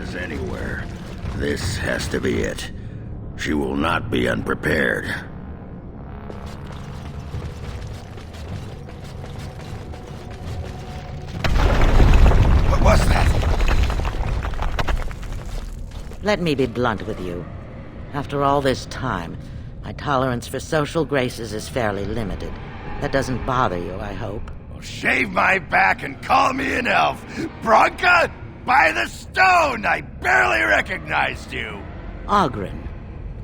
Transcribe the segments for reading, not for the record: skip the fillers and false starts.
defenses anywhere. This has to be it. She will not be unprepared. What was that? Let me be blunt with you. After all this time, my tolerance for social graces is fairly limited. That doesn't bother you, I hope. Well, shave my back and call me an elf. Bronca, by the stone! I barely recognized you. Oghren.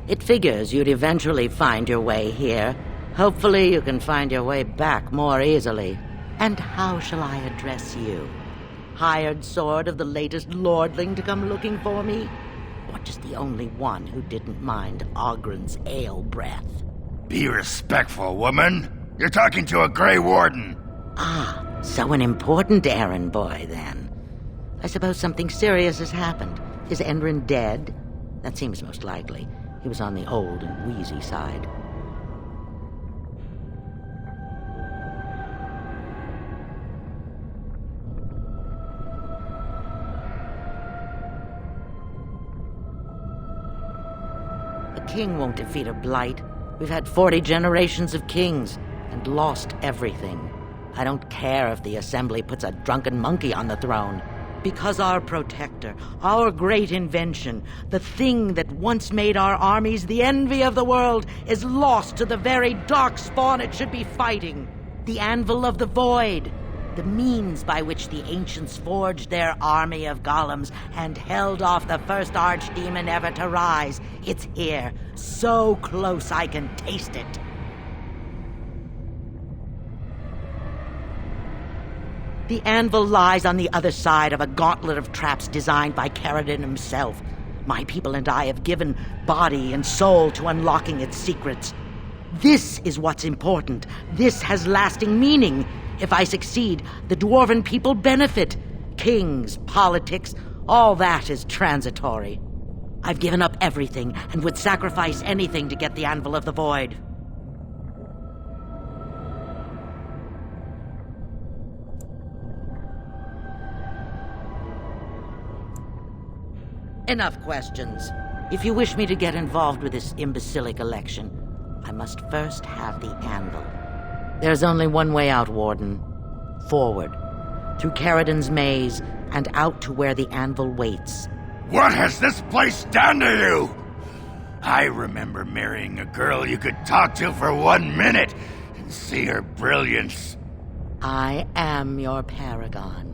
It figures you'd eventually find your way here. Hopefully you can find your way back more easily. And how shall I address you? Hired sword of the latest lordling to come looking for me? Or just the only one who didn't mind Oghren's ale breath? Be respectful, woman. You're talking to a Grey Warden. Ah, so an important errand boy, then. I suppose something serious has happened. Is Endrin dead? That seems most likely. He was on the old and wheezy side. A king won't defeat a blight. We've had 40 generations of kings and lost everything. I don't care if the Assembly puts a drunken monkey on the throne. Because our protector, our great invention, the thing that once made our armies the envy of the world, is lost to the very dark spawn it should be fighting. The Anvil of the Void. The means by which the ancients forged their army of golems and held off the first archdemon ever to rise. It's here, so close I can taste it. The anvil lies on the other side of a gauntlet of traps designed by Caridin himself. My people and I have given body and soul to unlocking its secrets. This is what's important. This has lasting meaning. If I succeed, the Dwarven people benefit. Kings, politics, all that is transitory. I've given up everything and would sacrifice anything to get the Anvil of the Void. Enough questions. If you wish me to get involved with this imbecilic election, I must first have the Anvil. There's only one way out, Warden. Forward. Through Caridin's maze, and out to where the Anvil waits. What has this place done to you? I remember marrying a girl you could talk to for 1 minute and see her brilliance. I am your paragon.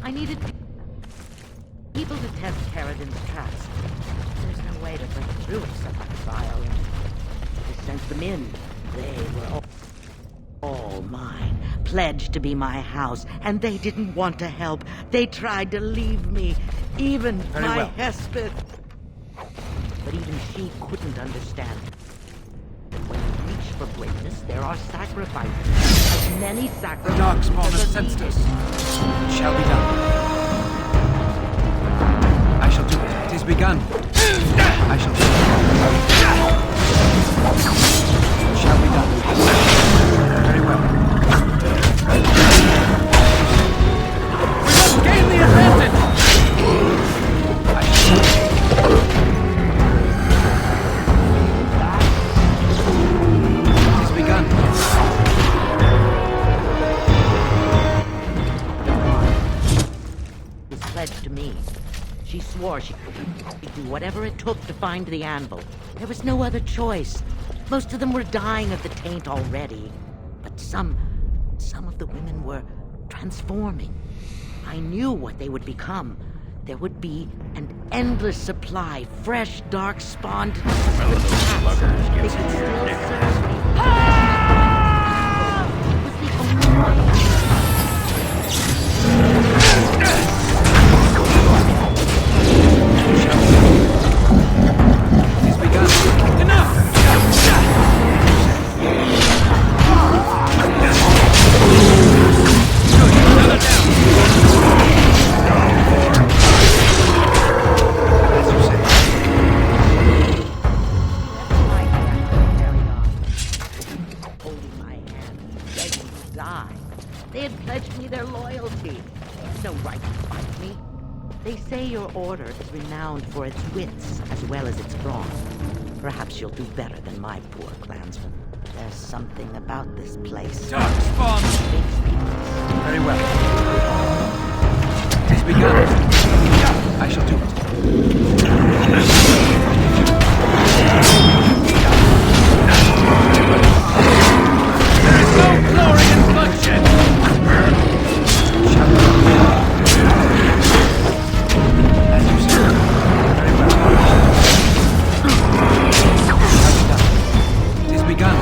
I needed people to test Caridin's trust. There's no way to break through at such a trial. I sent them in. They were all mine, pledged to be my house, and they didn't want to help. They tried to leave me, even Very my well. Hesped. But even she couldn't understand that when you reach for greatness, there are sacrifices. As many The sacrifices Darkspawn has as are sensed needed. us. It shall be done. I shall do it. It is begun. I shall do it. It shall be done. Very well. We must gain the advantage! I shall do it. It is begun. Was pledged to me. She swore she'd do whatever it took to find the anvil. There was no other choice. Most of them were dying of the taint already. But some of the women were transforming. I knew what they would become. There would be an endless supply, fresh, dark spawned. Well, those sluggers They get could some still weird serve me. It was the only way. It is begun. Enough! As you say. Holding my hand, begging to die. They had pledged me their loyalty. They had no right to fight me. They say your order is renowned for its wits as well as its brawn. Perhaps you'll do better than my poor clansmen. There's something about this place. Darkspawn! that makes people Very well. It is begun. I shall do it. There is no glory in bloodshed! Shall we? As you say. Very well. Shall be done. It is begun.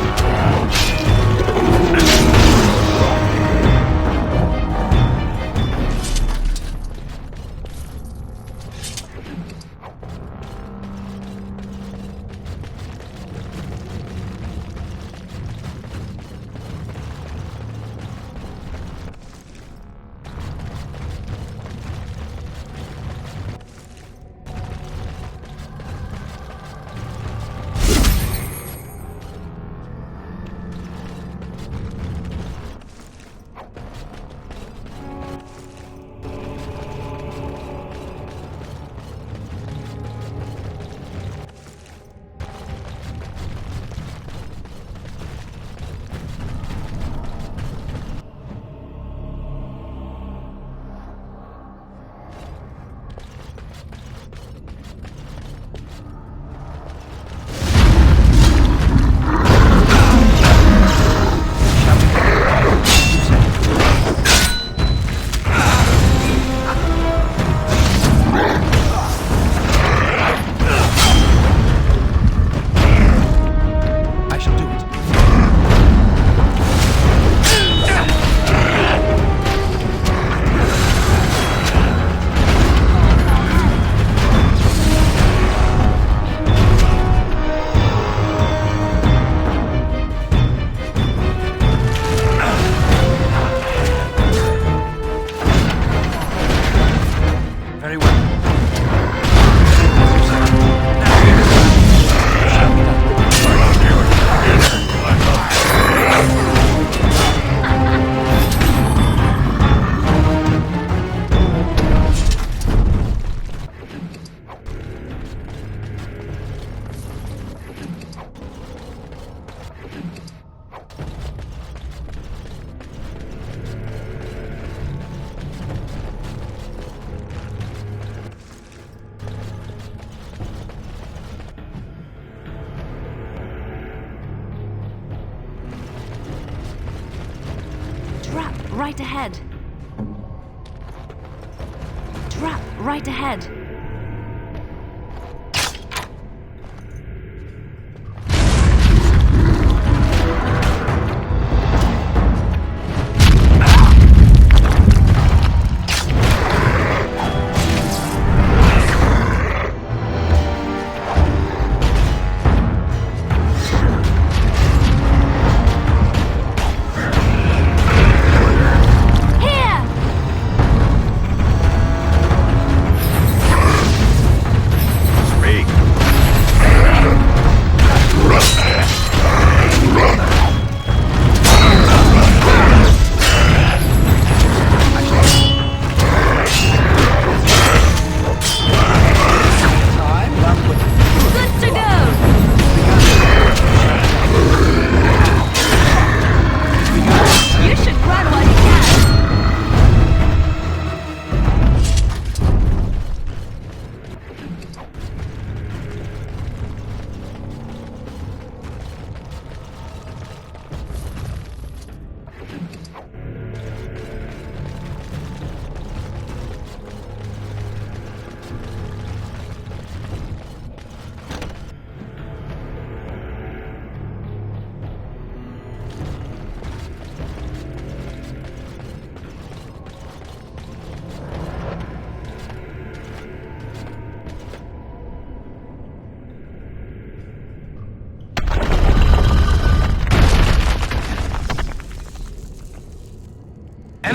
I shall do it. Very well. As you say. Now it is done. It shall be done. Trap right ahead. Trap right ahead.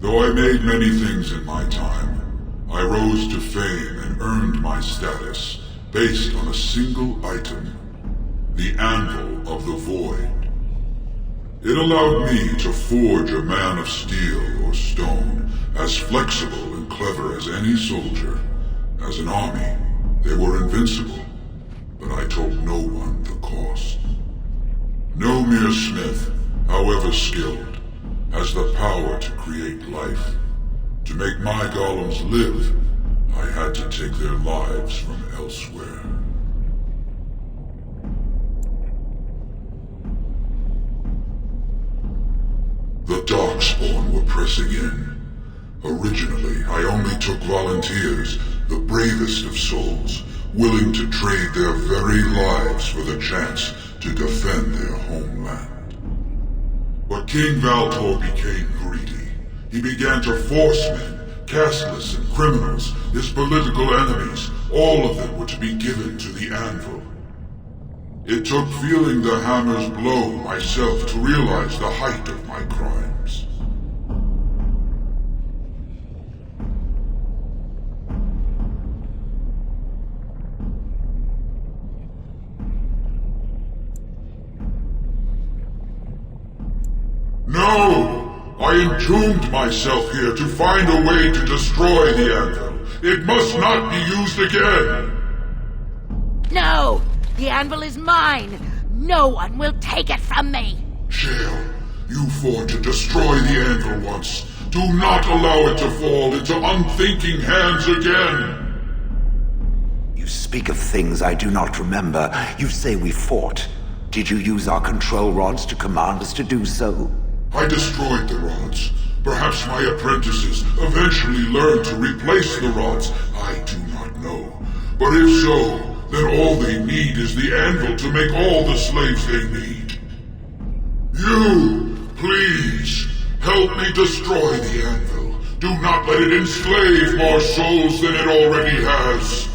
Though I made many things in my time, I rose to fame and earned my status based on a single item, the Anvil of the Void. It allowed me to forge a man of steel or stone as flexible and clever as any soldier. As an army, they were invincible, but I told no one the cost. No mere smith, however skilled, has the power to create life. To make my golems live, I had to take their lives from elsewhere. The Darkspawn were pressing in. Originally, I only took volunteers, the bravest of souls, willing to trade their very lives for the chance to defend their homeland. But King Valtor became greedy. He began to force men, casteless and criminals, his political enemies, all of them were to be given to the Anvil. It took feeling the hammer's blow myself to realize the height of my crimes. No! I entombed myself here to find a way to destroy the Anvil. It must not be used again! No! The anvil is mine! No one will take it from me! Shale, you fought to destroy the Anvil once. Do not allow it to fall into unthinking hands again! You speak of things I do not remember. You say we fought. Did you use our control rods to command us to do so? I destroyed the rods. Perhaps my apprentices eventually learned to replace the rods. I do not know. But if so, then all they need is the anvil to make all the slaves they need. You, please, help me destroy the anvil. Do not let it enslave more souls than it already has.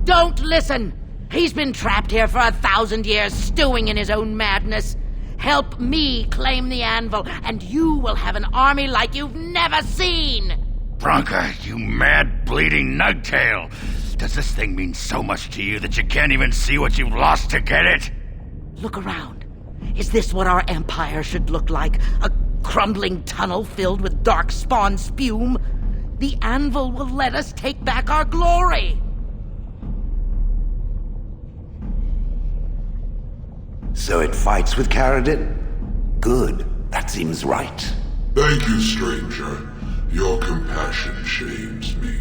Don't listen! He's been trapped here for 1,000 years, stewing in his own madness. Help me claim the anvil, and you will have an army like you've never seen! Branka, you mad, bleeding nugtail! Does this thing mean so much to you that you can't even see what you've lost to get it? Look around. Is this what our empire should look like? A crumbling tunnel filled with darkspawn spume? The anvil will let us take back our glory! So it fights with Caridin? Good. That seems right. Thank you, stranger. Your compassion shames me.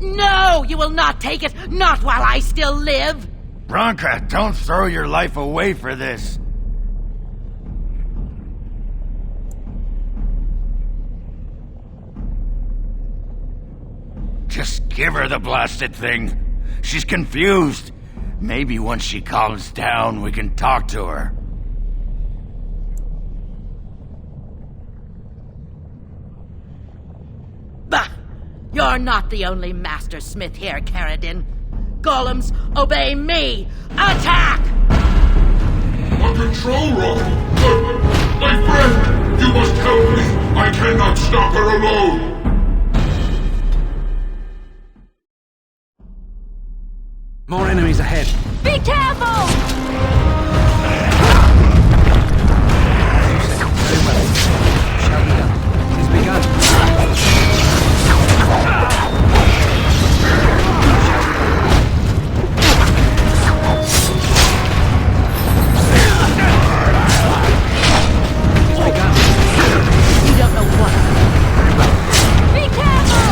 No! You will not take it! Not while I still live! Branka, don't throw your life away for this. Just give her the blasted thing. She's confused. Maybe once she calms down, we can talk to her. Bah! You're not the only master smith here, Caridin. Golems, obey me! Attack! A control rod! My friend! You must help me! I cannot stop her alone! More enemies ahead. Be careful! Very well. Shall be done. It has begun. You don't know what. Be careful!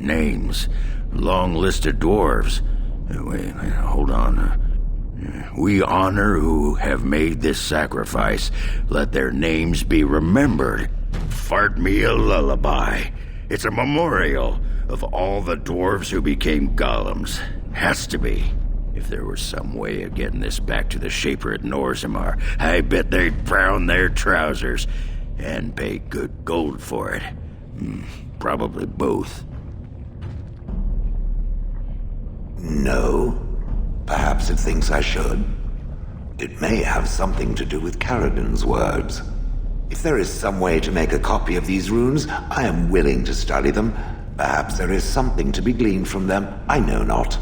names. Long list of dwarves. Wait, hold on. We honor who have made this sacrifice. Let their names be remembered. Fart me a lullaby. It's a memorial of all the dwarves who became golems. Has to be. If there was some way of getting this back to the Shaper at Norzimar, I bet they'd brown their trousers and pay good gold for it. Probably both. No. Perhaps it thinks I should. It may have something to do with Karadin's words. If there is some way to make a copy of these runes, I am willing to study them. Perhaps there is something to be gleaned from them. I know not.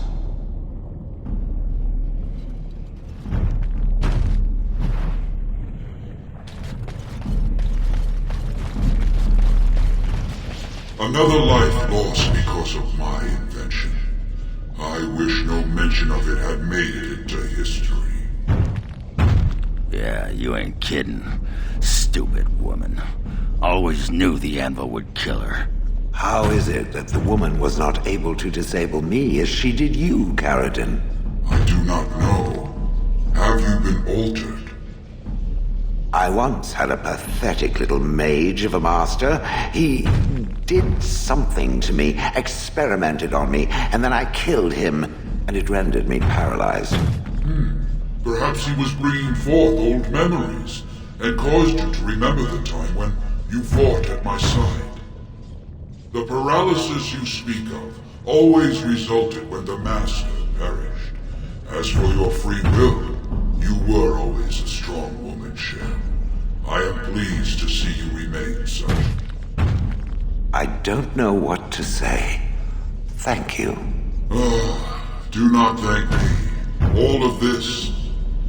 Another life lost because of my invention. I wish no mention of it had made it into history. Yeah, you ain't kidding. Stupid woman. Always knew the anvil would kill her. How is it that the woman was not able to disable me as she did you, Karadin? I do not know. Have you been altered? I once had a pathetic little mage of a master. He did something to me, experimented on me, and then I killed him, and it rendered me paralyzed. Perhaps he was bringing forth old memories, and caused you to remember the time when you fought at my side. The paralysis you speak of always resulted when the Master perished. As for your free will, you were always a strong woman, Shell. I am pleased to see you remain such. I don't know what to say. Thank you. Do not thank me. All of this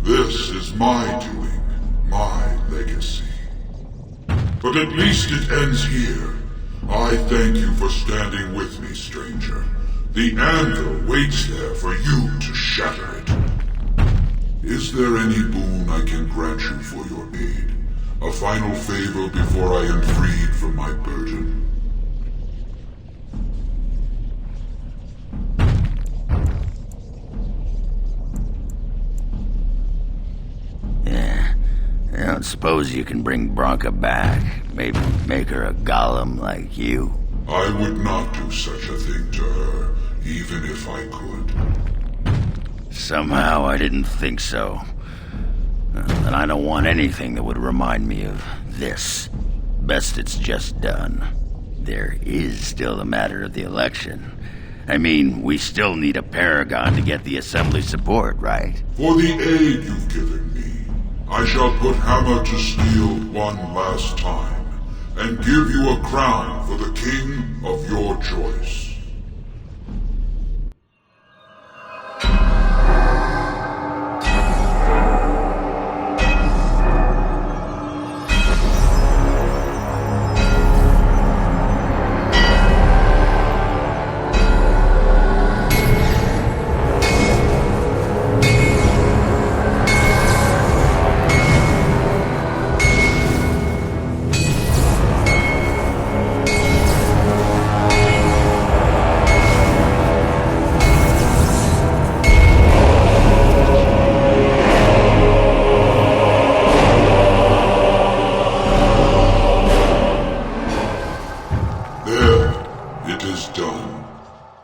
is my doing, my legacy. But at least it ends here. I thank you for standing with me, stranger. The anvil waits there for you to shatter it. Is there any boon I can grant you for your aid? A final favor before I am freed from my burden? Yeah. I don't suppose you can bring Bronca back. Maybe make her a golem like you. I would not do such a thing to her, even if I could. Somehow I didn't think so. And I don't want anything that would remind me of this. Best it's just done. There is still the matter of the election. I mean, we still need a paragon to get the Assembly support, right? For the aid you've given me, I shall put Hammer to Steel one last time, and give you a crown for the king of your choice.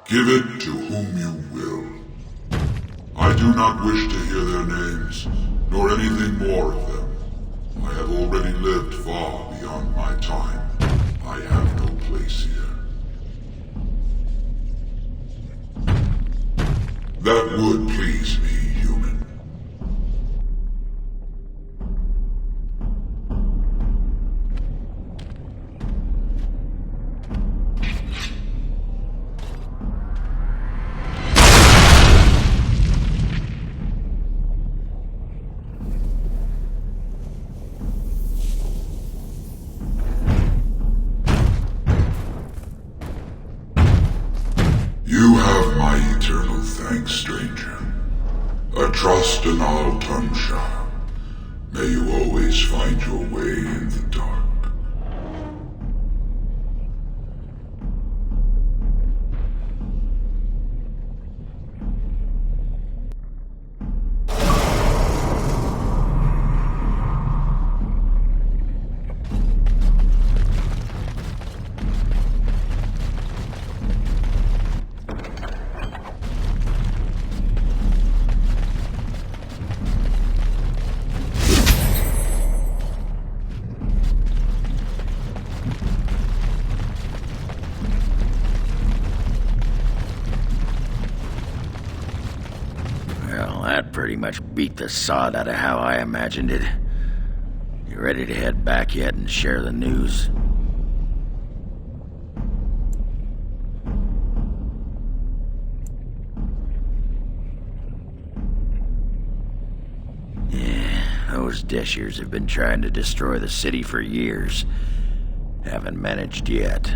Give it to whom you will. I do not wish to hear their names, nor anything more of them. I have already lived far beyond my time. I have no place here. That would please me, human. You have my eternal thanks, stranger. A trust in all Tumsha. May you always find your way in the dark. beat the sod out of how I imagined it. You ready to head back yet and share the news? Yeah, those Deshirs have been trying to destroy the city for years. Haven't managed yet.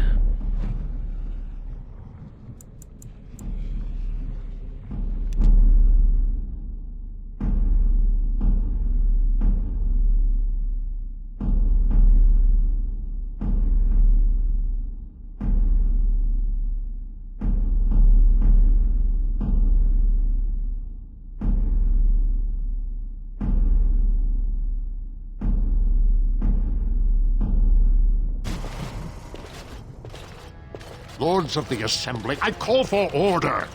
Lords of the Assembly, I call for order.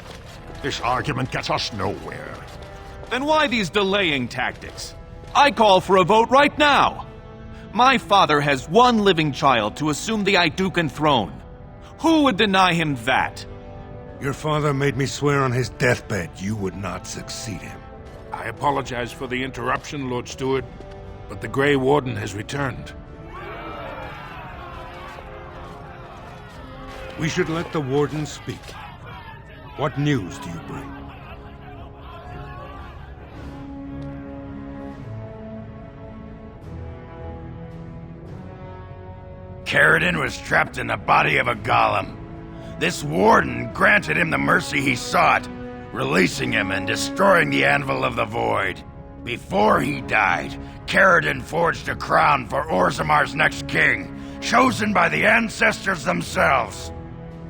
This argument gets us nowhere. Then why these delaying tactics? I call for a vote right now. My father has one living child to assume the Idukan throne. Who would deny him that? Your father made me swear on his deathbed you would not succeed him. I apologize for the interruption, Lord Stewart, but the Grey Warden has returned. We should let the Warden speak. What news do you bring? Caridin was trapped in the body of a golem. This Warden granted him the mercy he sought, releasing him and destroying the Anvil of the Void. Before he died, Caridin forged a crown for Orzamar's next king, chosen by the ancestors themselves.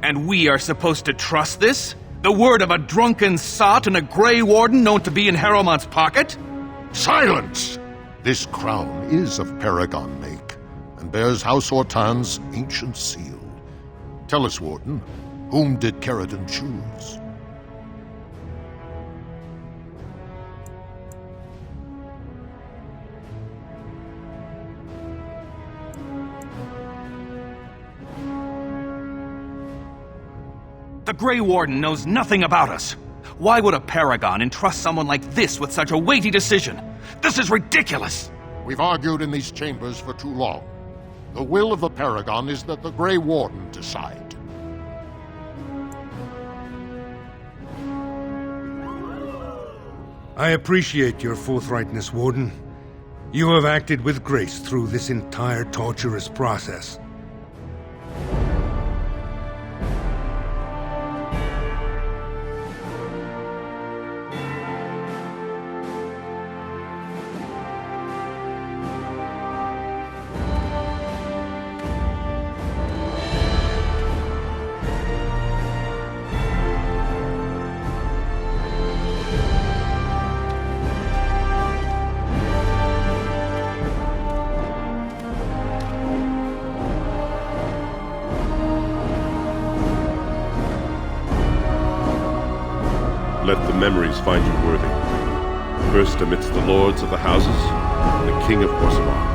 And we are supposed to trust this? The word of a drunken sot and a Grey Warden known to be in Harrowmont's pocket? Silence! This crown is of Paragon make, and bears House Hortan's ancient seal. Tell us, Warden, whom did Caridin choose? The Grey Warden knows nothing about us. Why would a Paragon entrust someone like this with such a weighty decision? This is ridiculous! We've argued in these chambers for too long. The will of the Paragon is that the Grey Warden decide. I appreciate your forthrightness, Warden. You have acted with grace through this entire torturous process. Let the memories find you worthy. First amidst the lords of the houses, the King of Orzammar.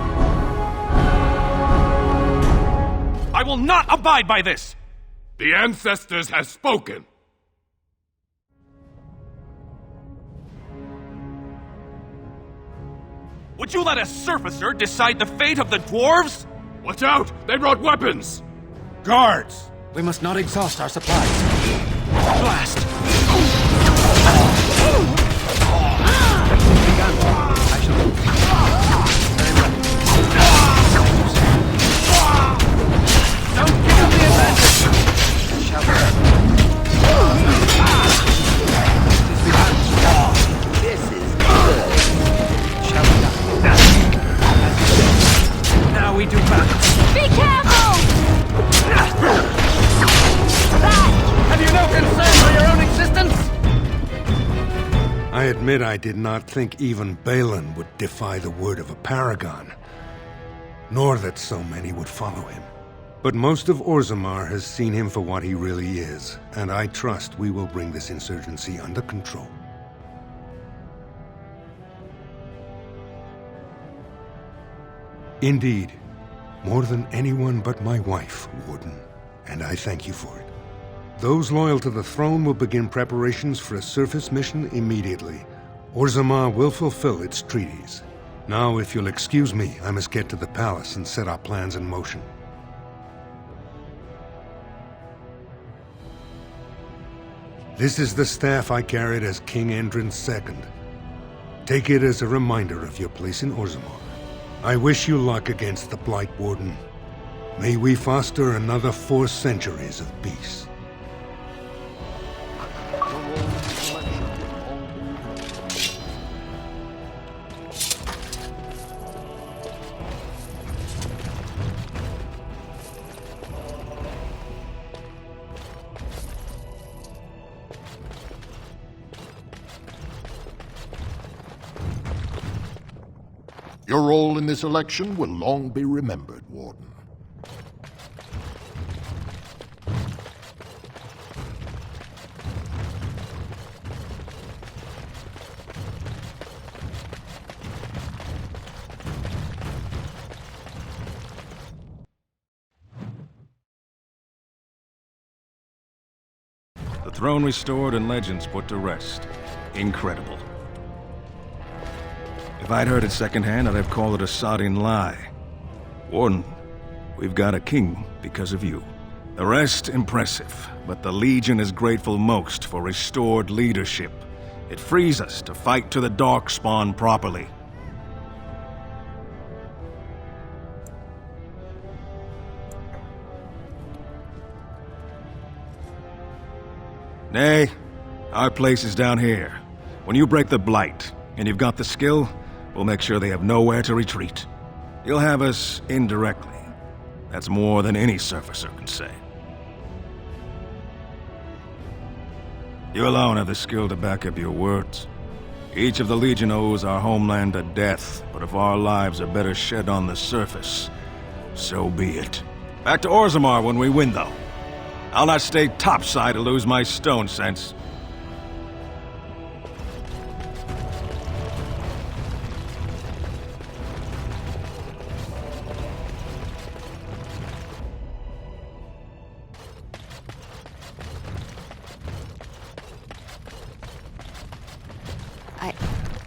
I will not abide by this! The ancestors have spoken. Would you let a surfacer decide the fate of the dwarves? Watch out! They brought weapons! Guards! We must not exhaust our supplies. Blast! Begun. I shall move. Very well. Don't give up the advantage! Shall we? This is good. Shall we done? Now we do battle. Be careful! Have you no concern for your own existence? I admit I did not think even Balin would defy the word of a paragon, nor that so many would follow him. But most of Orzammar has seen him for what he really is, and I trust we will bring this insurgency under control. Indeed, more than anyone but my wife, Warden, and I thank you for it. Those loyal to the throne will begin preparations for a surface mission immediately. Orzammar will fulfill its treaties. Now, if you'll excuse me, I must get to the palace and set our plans in motion. This is the staff I carried as King Endrin II. Take it as a reminder of your place in Orzammar. I wish you luck against the Blight Warden. May we foster another 4 centuries of peace. Your role in this election will long be remembered, Warden. The throne restored and legends put to rest. Incredible. If I'd heard it secondhand, I'd have called it a sodding lie. Warden, we've got a king because of you. The rest, impressive, but the Legion is grateful most for restored leadership. It frees us to fight to the Darkspawn properly. Nay, our place is down here. When you break the Blight, and you've got the skill, we'll make sure they have nowhere to retreat. You'll have us indirectly. That's more than any surfacer can say. You alone have the skill to back up your words. Each of the Legion owes our homeland a death, but if our lives are better shed on the surface, so be it. Back to Orzammar when we win, though. I'll not stay topside to lose my stone sense.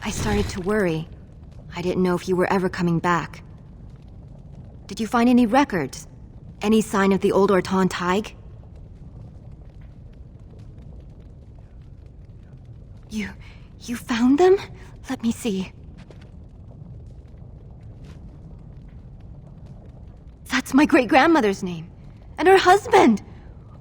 I started to worry. I didn't know if you were ever coming back. Did you find any records? Any sign of the old Orton Tig? You found them? Let me see. That's my great-grandmother's name. And her husband!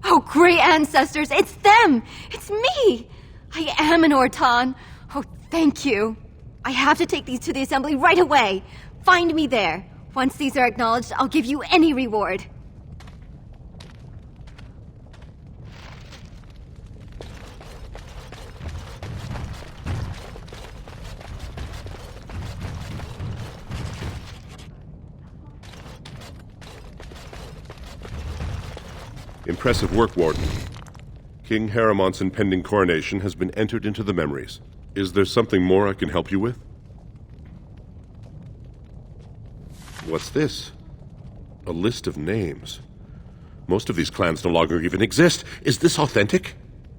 Oh, great ancestors, it's them! It's me! I am an Orton. Oh, thank you. I have to take these to the Assembly right away. Find me there. Once these are acknowledged, I'll give you any reward. Impressive work, Warden. King Haramont's impending coronation has been entered into the memories. Is there something more I can help you with? What's this? A list of names. Most of these clans no longer even exist. Is this authentic?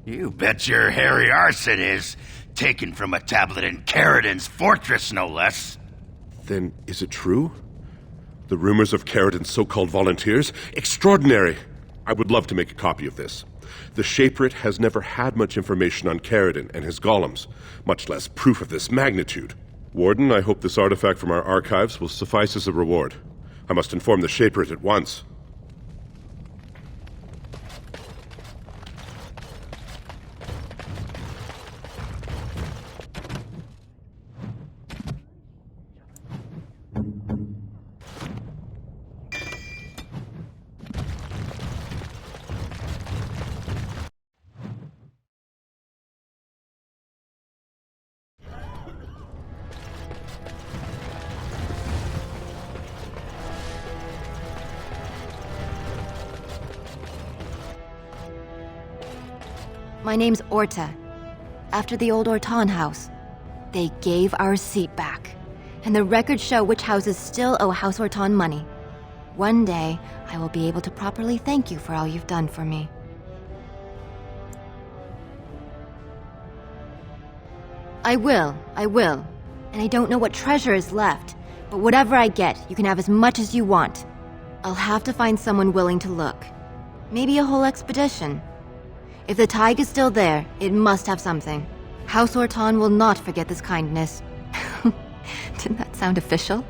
You bet your hairy arse it is. Taken from a tablet in Caridin's fortress, no less. Then is it true? The rumors of Caridin's so-called volunteers? Extraordinary! I would love to make a copy of this. The Shaperate has never had much information on Caridin and his golems, much less proof of this magnitude. Warden, I hope this artifact from our archives will suffice as a reward. I must inform the Shaperate at once. My name's Orta. After the old Orton house, they gave our seat back. And the records show which houses still owe House Orton money. One day, I will be able to properly thank you for all you've done for me. I will. And I don't know what treasure is left, but whatever I get, you can have as much as you want. I'll have to find someone willing to look. Maybe a whole expedition. If the Tig is still there, it must have something. House Horton will not forget this kindness. Didn't that sound official?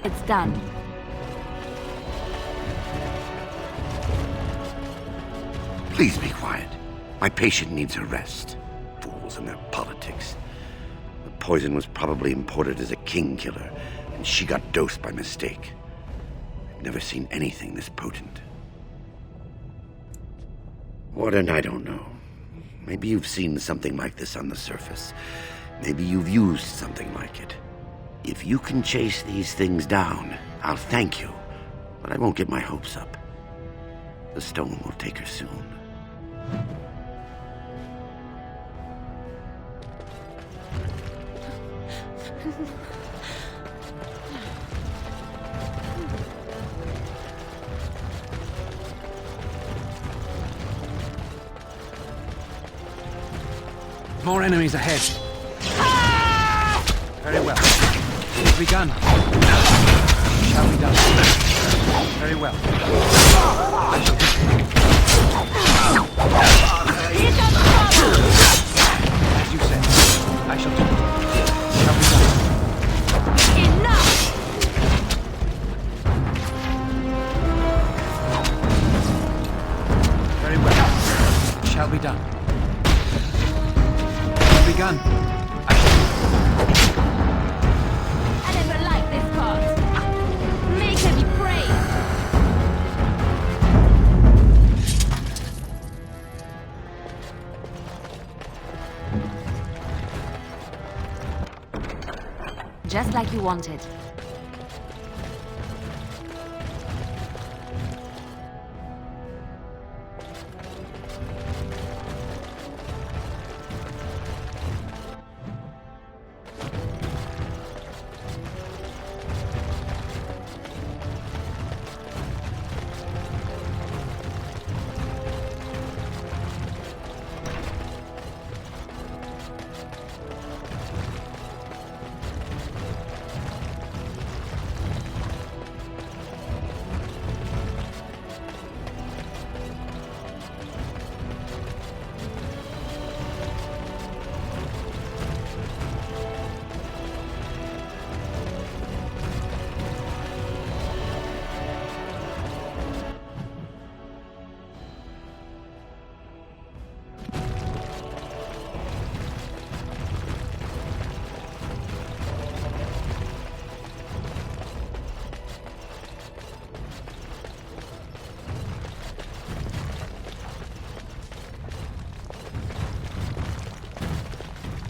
It's done. Please be quiet. My patient needs a rest. Fools and their politics. The poison was probably imported as a king killer, and she got dosed by mistake. I've never seen anything this potent. Warden, I don't know. Maybe you've seen something like this on the surface. Maybe you've used something like it. If you can chase these things down, I'll thank you, but I won't get my hopes up. The stone will take her soon. More enemies ahead. Very well. It's begun. Shall be done. Very well. I shall do. As you said, I shall do it. Shall be done. Enough! Very well. Shall be done. It's begun. I never liked this part. Make her be praised. Just like you wanted.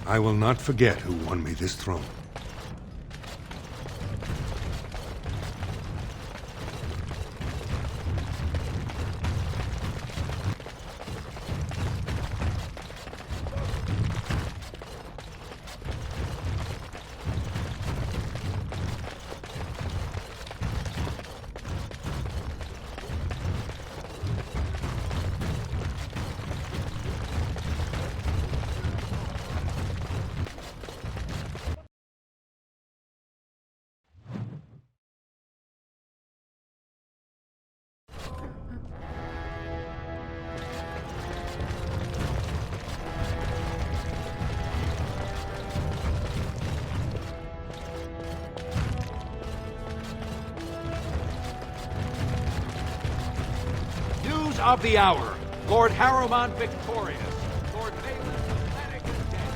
I will not forget who won me this throne. of the hour. Lord Harrowmont victorious. Lord Balin pathetic and dead.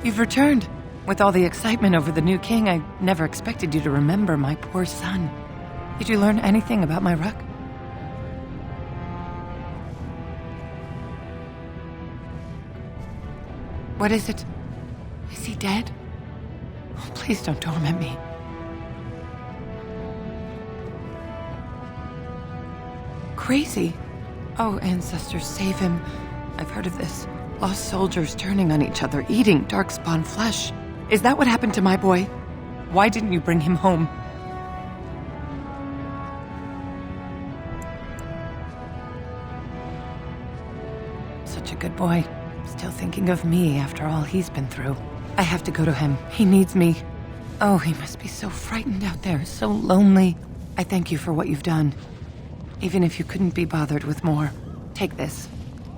You've returned. With all the excitement over the new king, I never expected you to remember my poor son. Did you learn anything about my Ruck? What is it? Is he dead? Oh, please don't torment me. Crazy. Oh, ancestors, save him. I've heard of this. Lost soldiers turning on each other, eating darkspawn flesh. Is that what happened to my boy? Why didn't you bring him home? Such a good boy. Still thinking of me after all he's been through. I have to go to him. He needs me. Oh, he must be so frightened out there, so lonely. I thank you for what you've done. Even if you couldn't be bothered with more. Take this.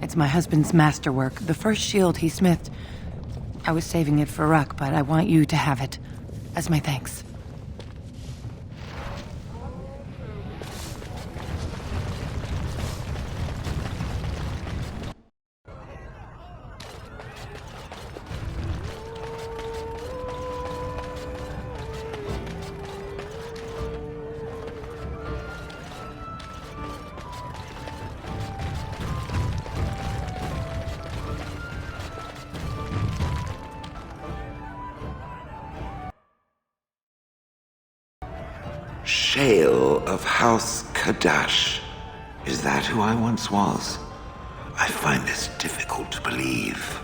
It's my husband's masterwork, the first shield he smithed. I was saving it for Ruck, but I want you to have it. As my thanks. Shale of House Kadash. Is that who I once was? I find this difficult to believe.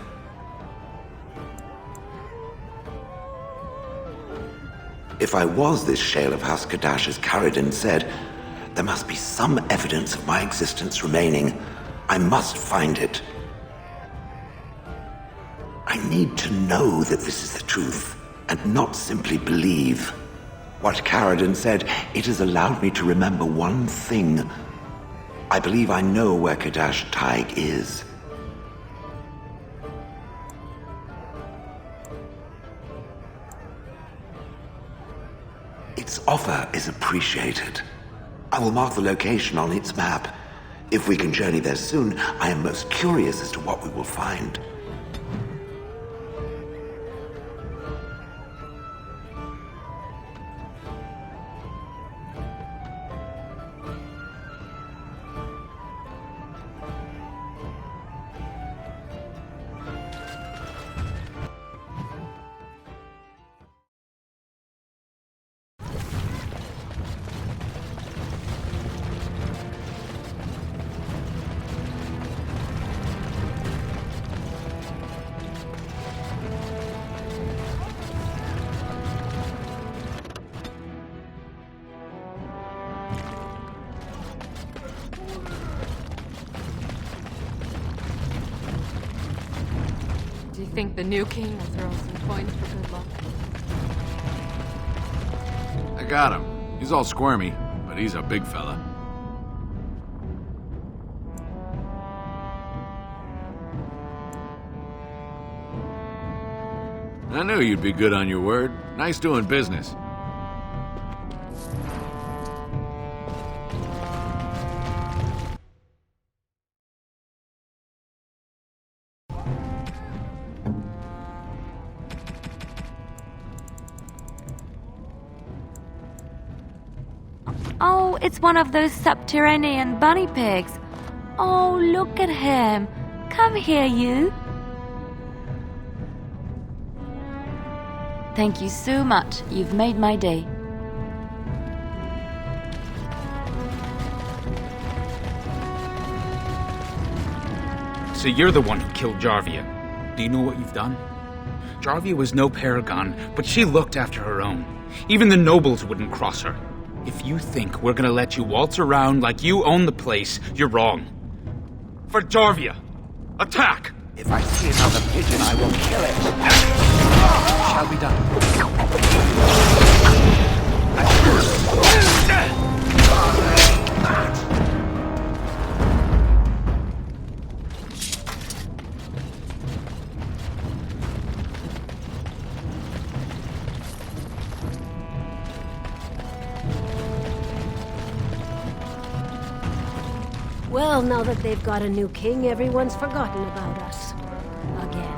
If I was this Shale of House Kadash, as Caridin said, there must be some evidence of my existence remaining. I must find it. I need to know that this is the truth, and not simply believe. What Caridin said, it has allowed me to remember one thing. I believe I know where Kadash Taig is. Its offer is appreciated. I will mark the location on its map. If we can journey there soon, I am most curious as to what we will find. Do you think the new king will throw some coins for good luck? I got him. He's all squirmy, but he's a big fella. I knew you'd be good on your word. Nice doing business. Oh, it's one of those subterranean bunny pigs. Oh, look at him. Come here, you. Thank you so much. You've made my day. So you're the one who killed Jarvia. Do you know what you've done? Jarvia was no paragon, but she looked after her own. Even the nobles wouldn't cross her. If you think we're gonna let you waltz around like you own the place, you're wrong. For Jarvia! Attack! If I see another pigeon, I will kill it. Shall be done. Well, now that they've got a new king, everyone's forgotten about us. Again.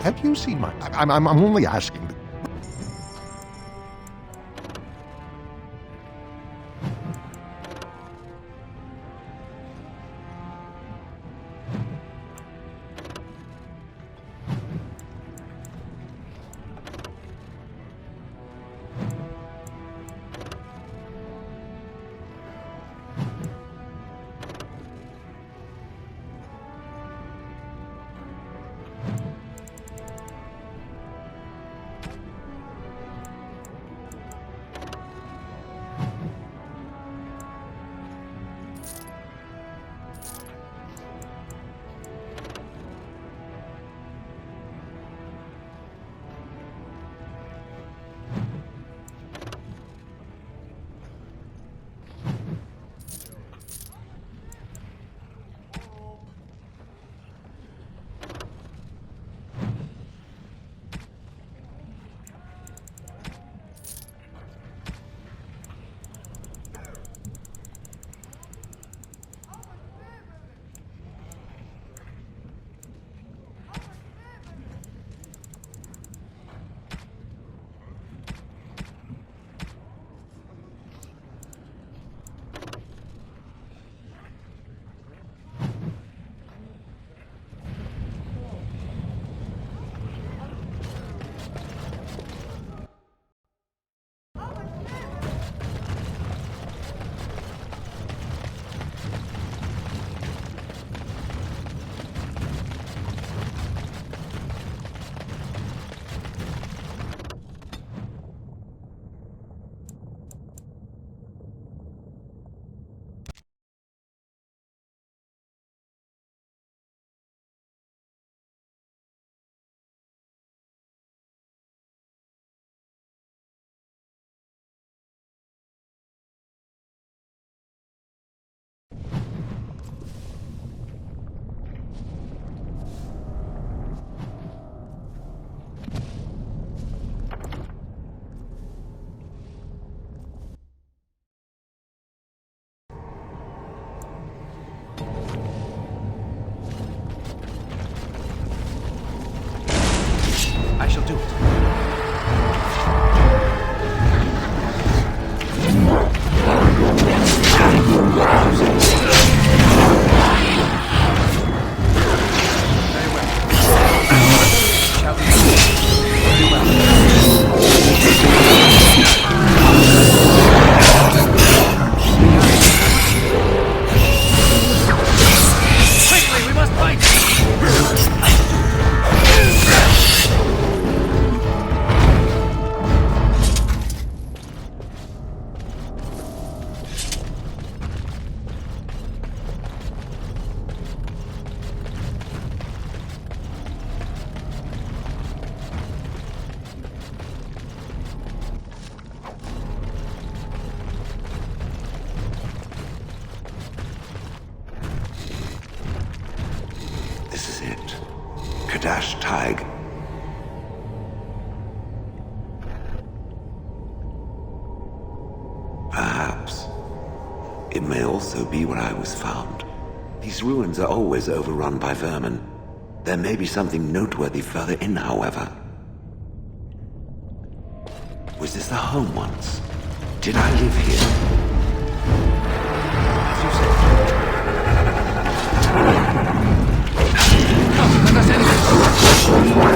Have you seen my... I'm only asking. I shall do it. Very well. Shall we? Very well. Quickly, we must fight! This is it. Kadash Taig. Perhaps It may also be where I was found. These ruins are always overrun by vermin. There may be something noteworthy further in, however. Was this the home once? Did I live here? As you say. Come, let us enter. It's begun.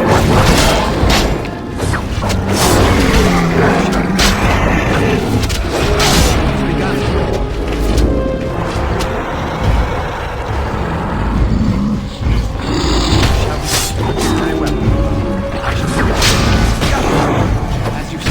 Very well. I shall do it. As you say.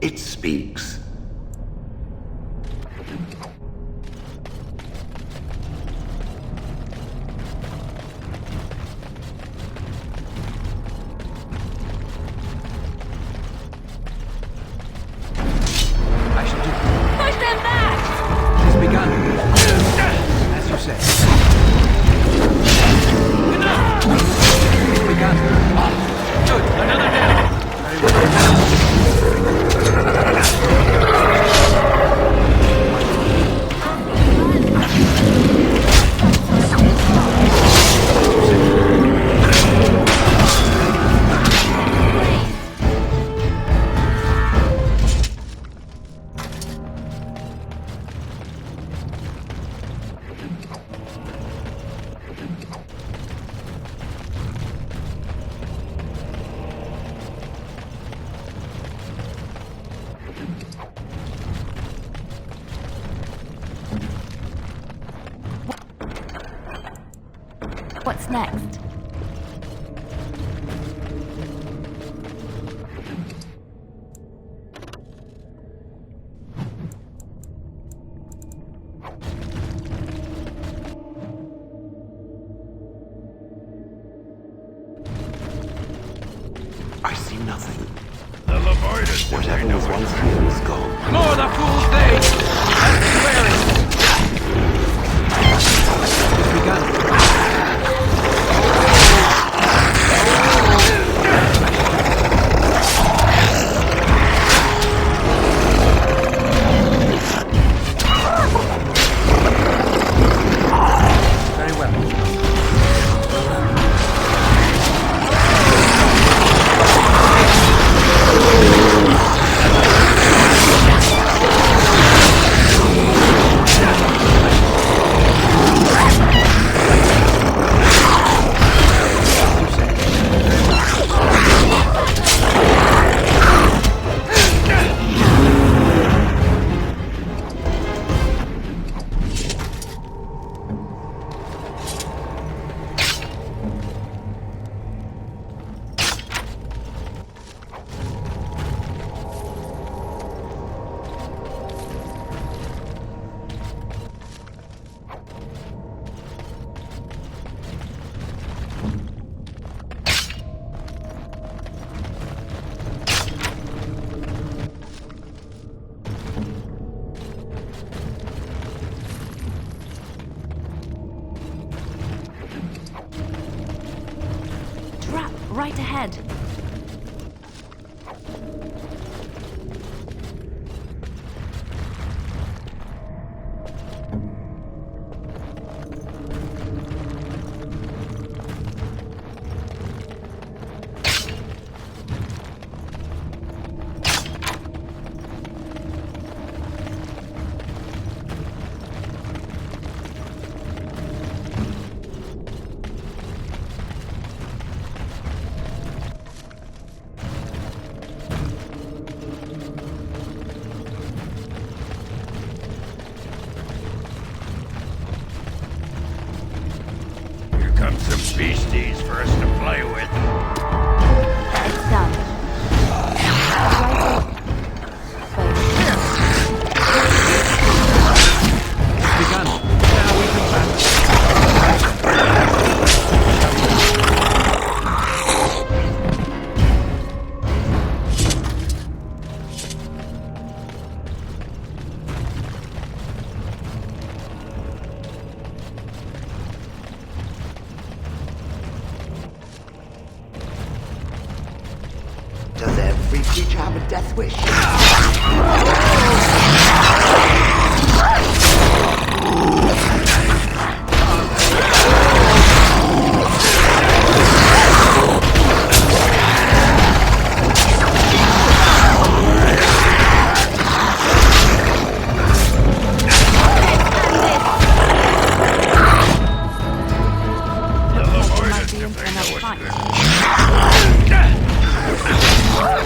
It speaks. I shall do it. Push them back! It has begun. As you say. It's begun. Good. Another down. Very well. What's next? I see nothing. The Leviathan. Whatever was once here is gone. More the fool's day! That's swearing! It's begun. Very well. Trap right ahead. every creature have a death wish?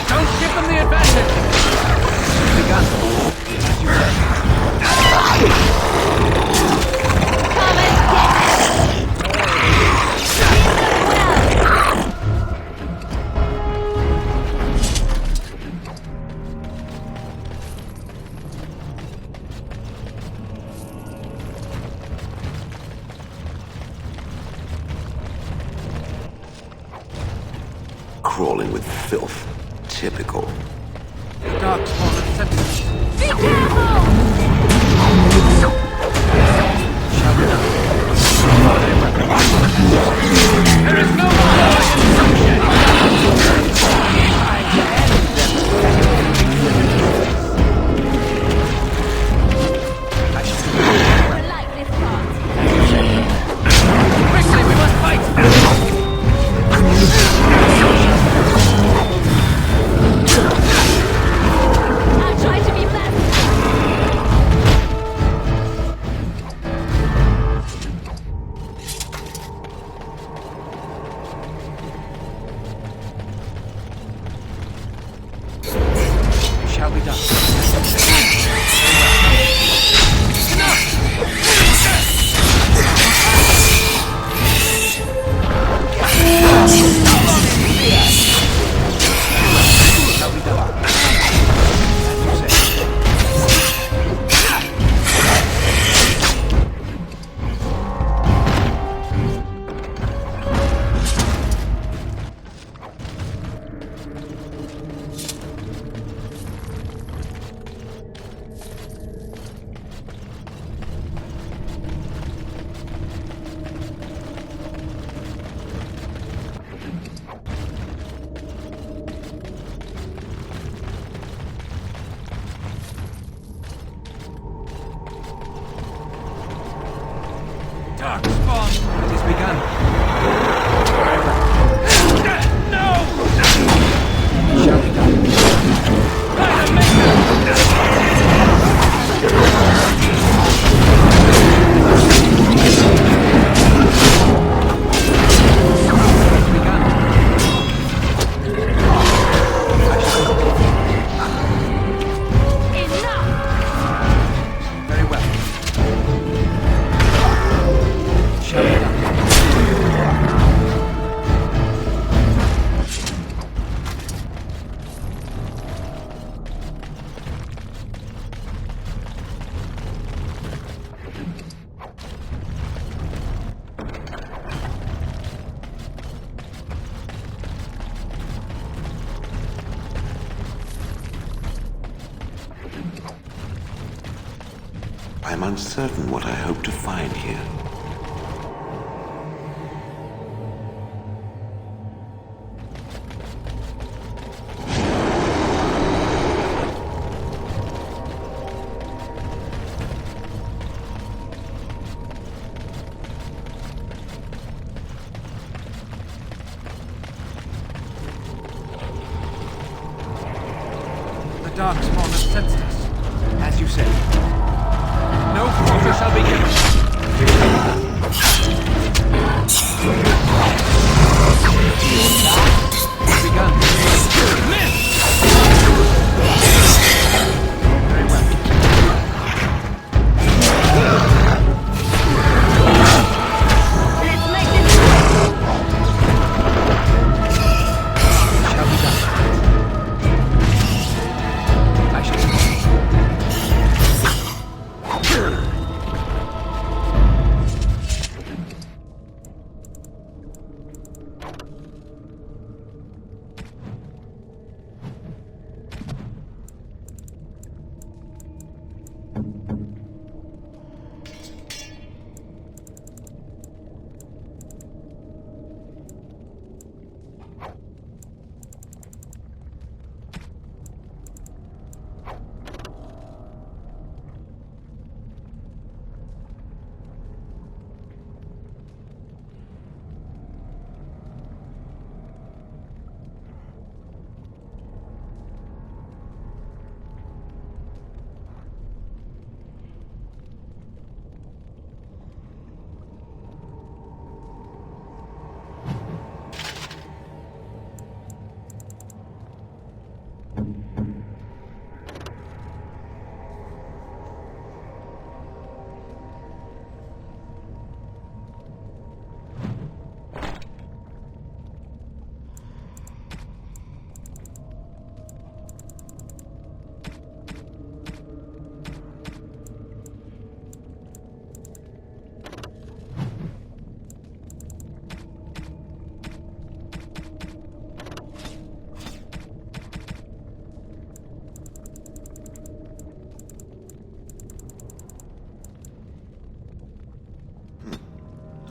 Don't give them the advantage! Begun. Crawling with filth. Typical. Dark spawn of sentinels. Be careful! Shall we not? There is no Quickly, we must fight! I'll try to be fast. Shall be done. Dark spawn! It has begun. No! Shall we go? Very well. Shall we go? I'm uncertain what I hope to find here. The dark spawn has sensed us, as you said. No quarter shall be given. Begun. Miss! Very well. Let's make this quick. Shall be done. I shall see.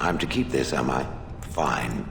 I'm to keep this, am I? Fine.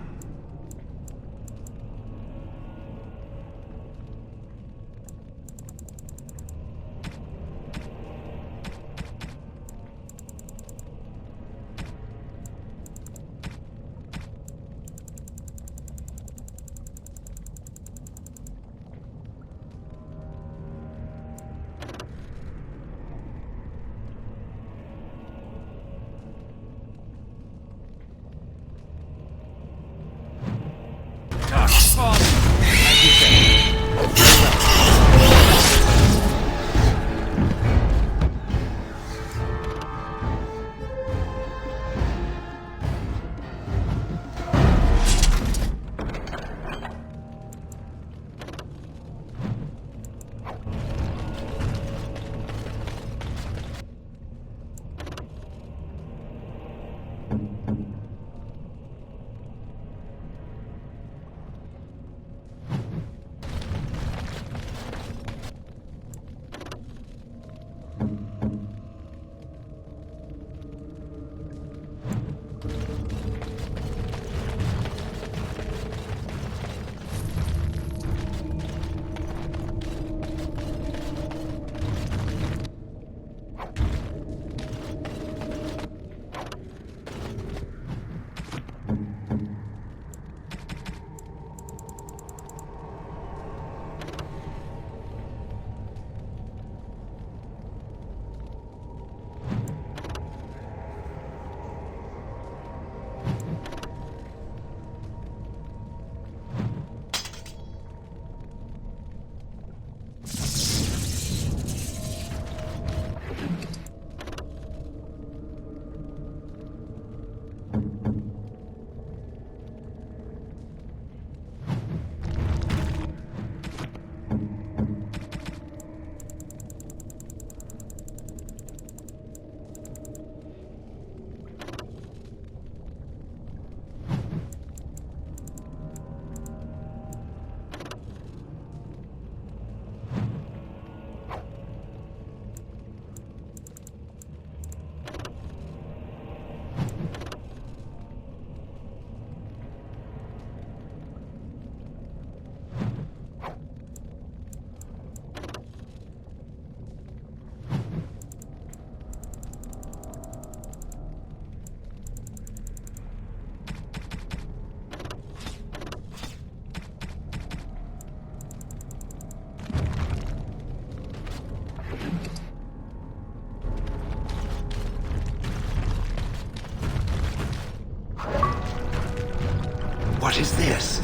What is this?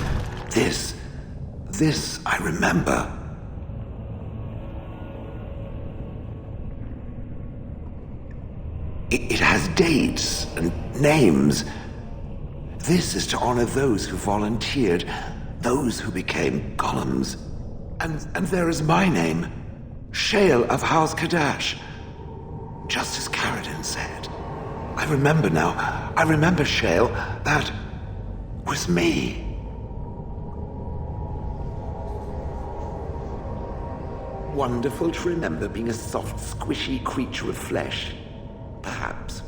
This I remember. It has dates and names. This is to honor those who volunteered, those who became golems. And there is my name, Shale of House Kadash. Just as Caridin said. I remember now. I remember, Shale. That was me. Wonderful to remember being a soft, squishy creature of flesh. Perhaps.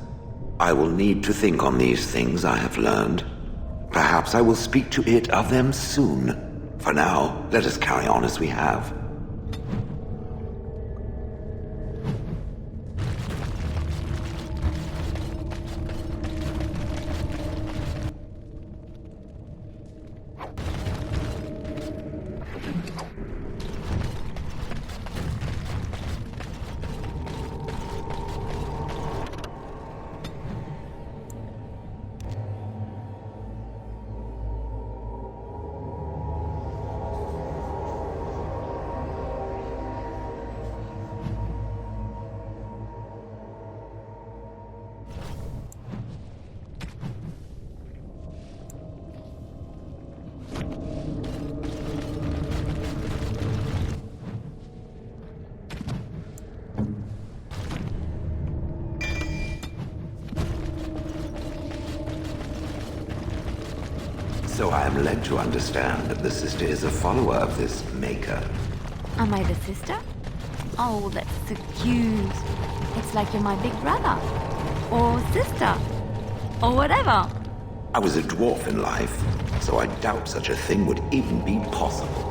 I will need to think on these things I have learned. Perhaps I will speak to it of them soon. For now, let us carry on as we have. So I am led to understand that the sister is a follower of this maker. Am I the sister? Oh, that's so cute. It's like you're my big brother. Or sister. Or whatever. I was a dwarf in life, so I doubt such a thing would even be possible.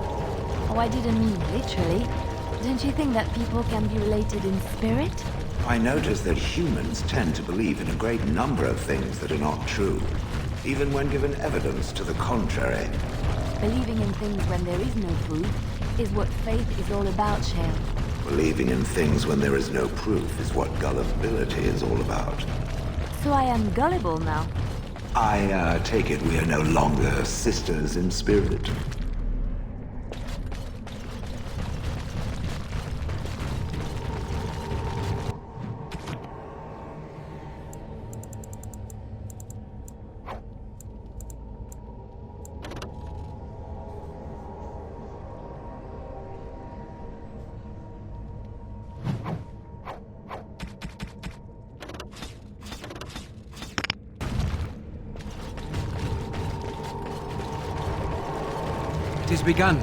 Oh, I didn't mean literally. Don't you think that people can be related in spirit? I notice that humans tend to believe in a great number of things that are not true, even when given evidence to the contrary. Believing in things when there is no proof is what faith is all about, Shale. Believing in things when there is no proof is what gullibility is all about. So I am gullible now. I take it we are no longer sisters in spirit. It is begun.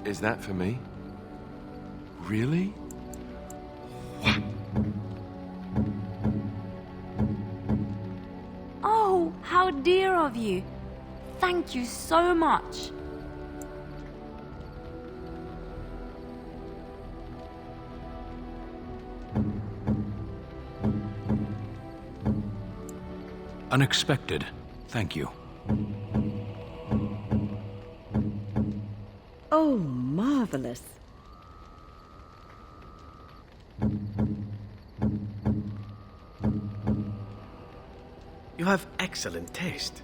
Is that for me? Really? Oh, how dear of you. Thank you so much. Unexpected. Thank you. Oh, marvelous. You have excellent taste.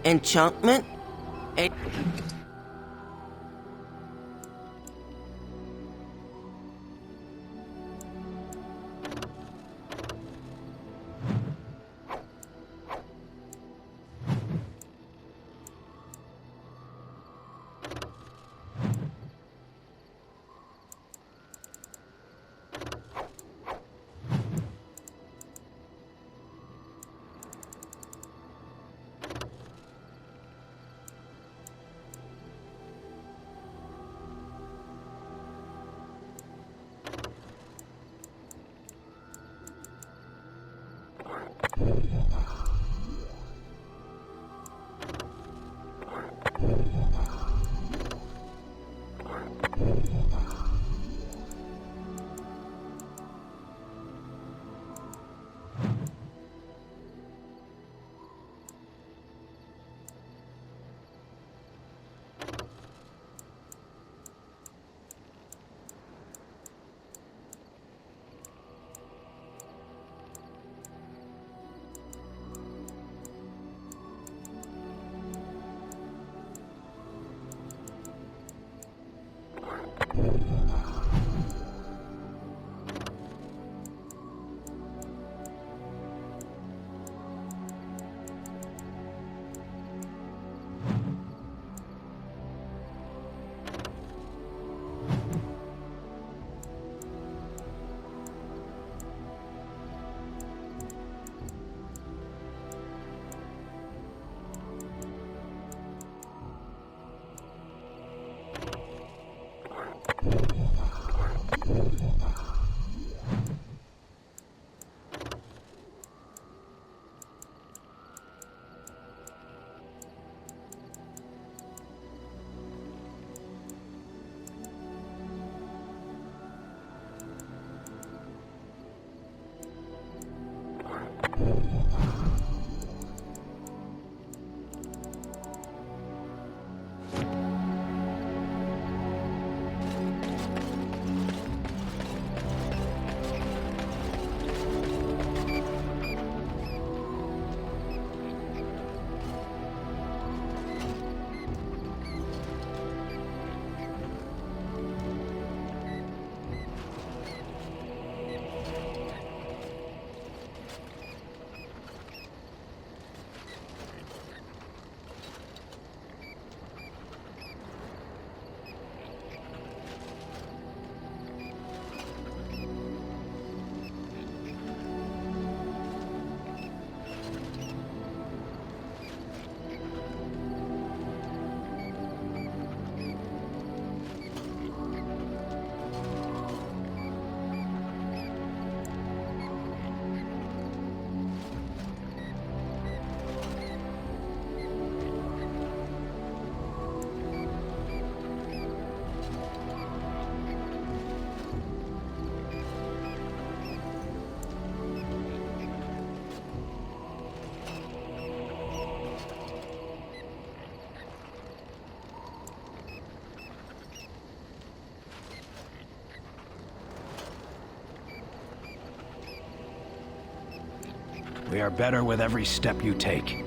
Enchantment? We are better with every step you take.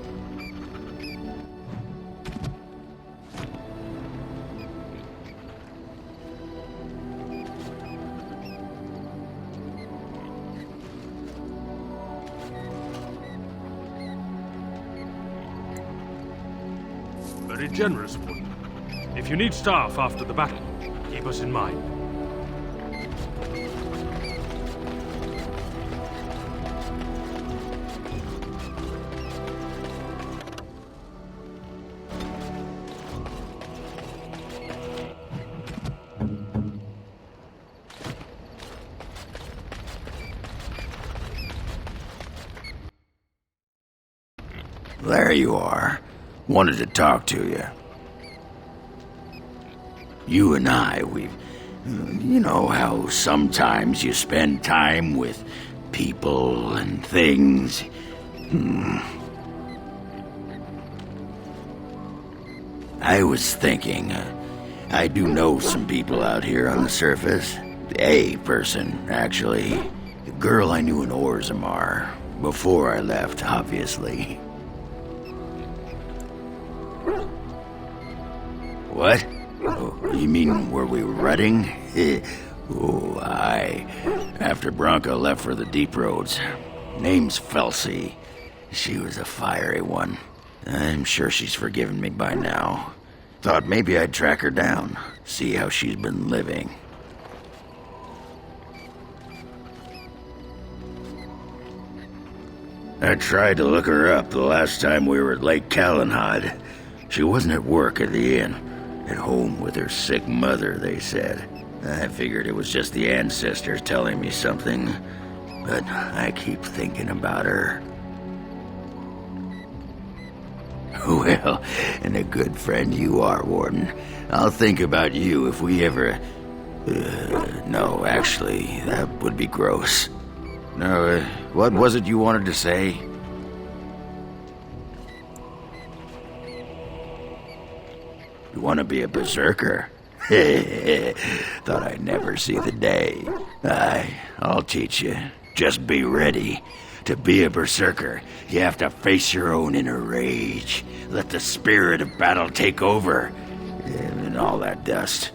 Very generous, Warden. If you need staff after the battle, keep us in mind. There you are. Wanted to talk to you. You and I, you know how sometimes you spend time with people and things. I was thinking, I do know some people out here on the surface. A person, actually. A girl I knew in Orzammar. Before I left, obviously. What? Oh, you mean were we rutting? Oh, aye. After Bronco left for the deep roads. Name's Felsi. She was a fiery one. I'm sure she's forgiven me by now. Thought maybe I'd track her down, see how she's been living. I tried to look her up the last time we were at Lake Calenhad. She wasn't at work at the inn. At home with her sick mother, they said. I figured it was just the ancestors telling me something, but I keep thinking about her. Well, and a good friend you are, Warden. I'll think about you if we ever... no, actually, that would be gross. No, what was it you wanted to say? You want to be a berserker? Thought I'd never see the day. Aye, I'll teach you. Just be ready. To be a berserker, you have to face your own inner rage. Let the spirit of battle take over. And all that dust.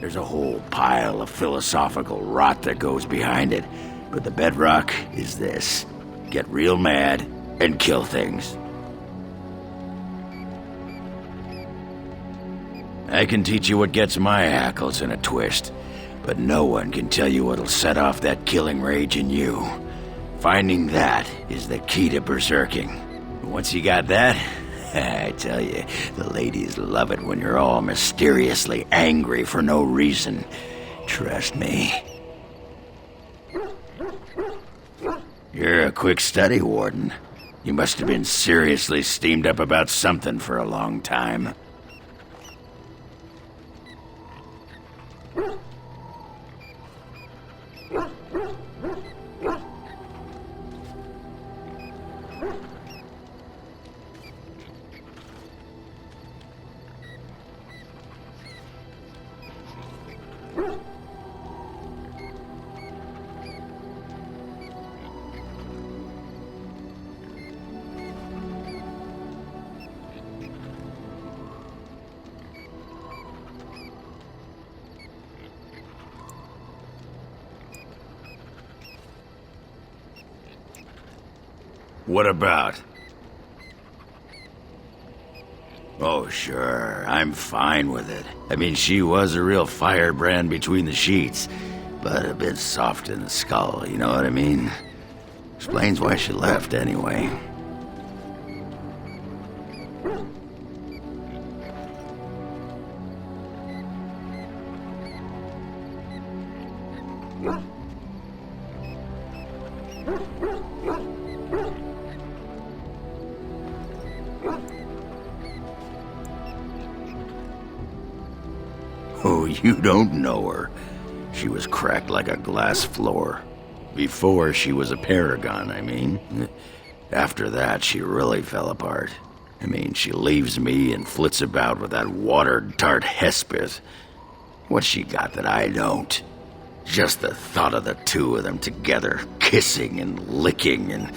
There's a whole pile of philosophical rot that goes behind it. But the bedrock is this. Get real mad and kill things. I can teach you what gets my hackles in a twist, but no one can tell you what'll set off that killing rage in you. Finding that is the key to berserking. Once you got that, I tell you, the ladies love it when you're all mysteriously angry for no reason. Trust me. You're a quick study, Warden. You must have been seriously steamed up about something for a long time. What about? Oh, sure. I'm fine with it. I mean, she was a real firebrand between the sheets, but a bit soft in the skull, you know what I mean? Explains why she left, anyway. Oh, you don't know her. She was cracked like a glass floor. Before she was a paragon, I mean. After that, she really fell apart. I mean, she leaves me and flits about with that water-tart Hespith. What's she got that I don't? Just the thought of the two of them together, kissing and licking and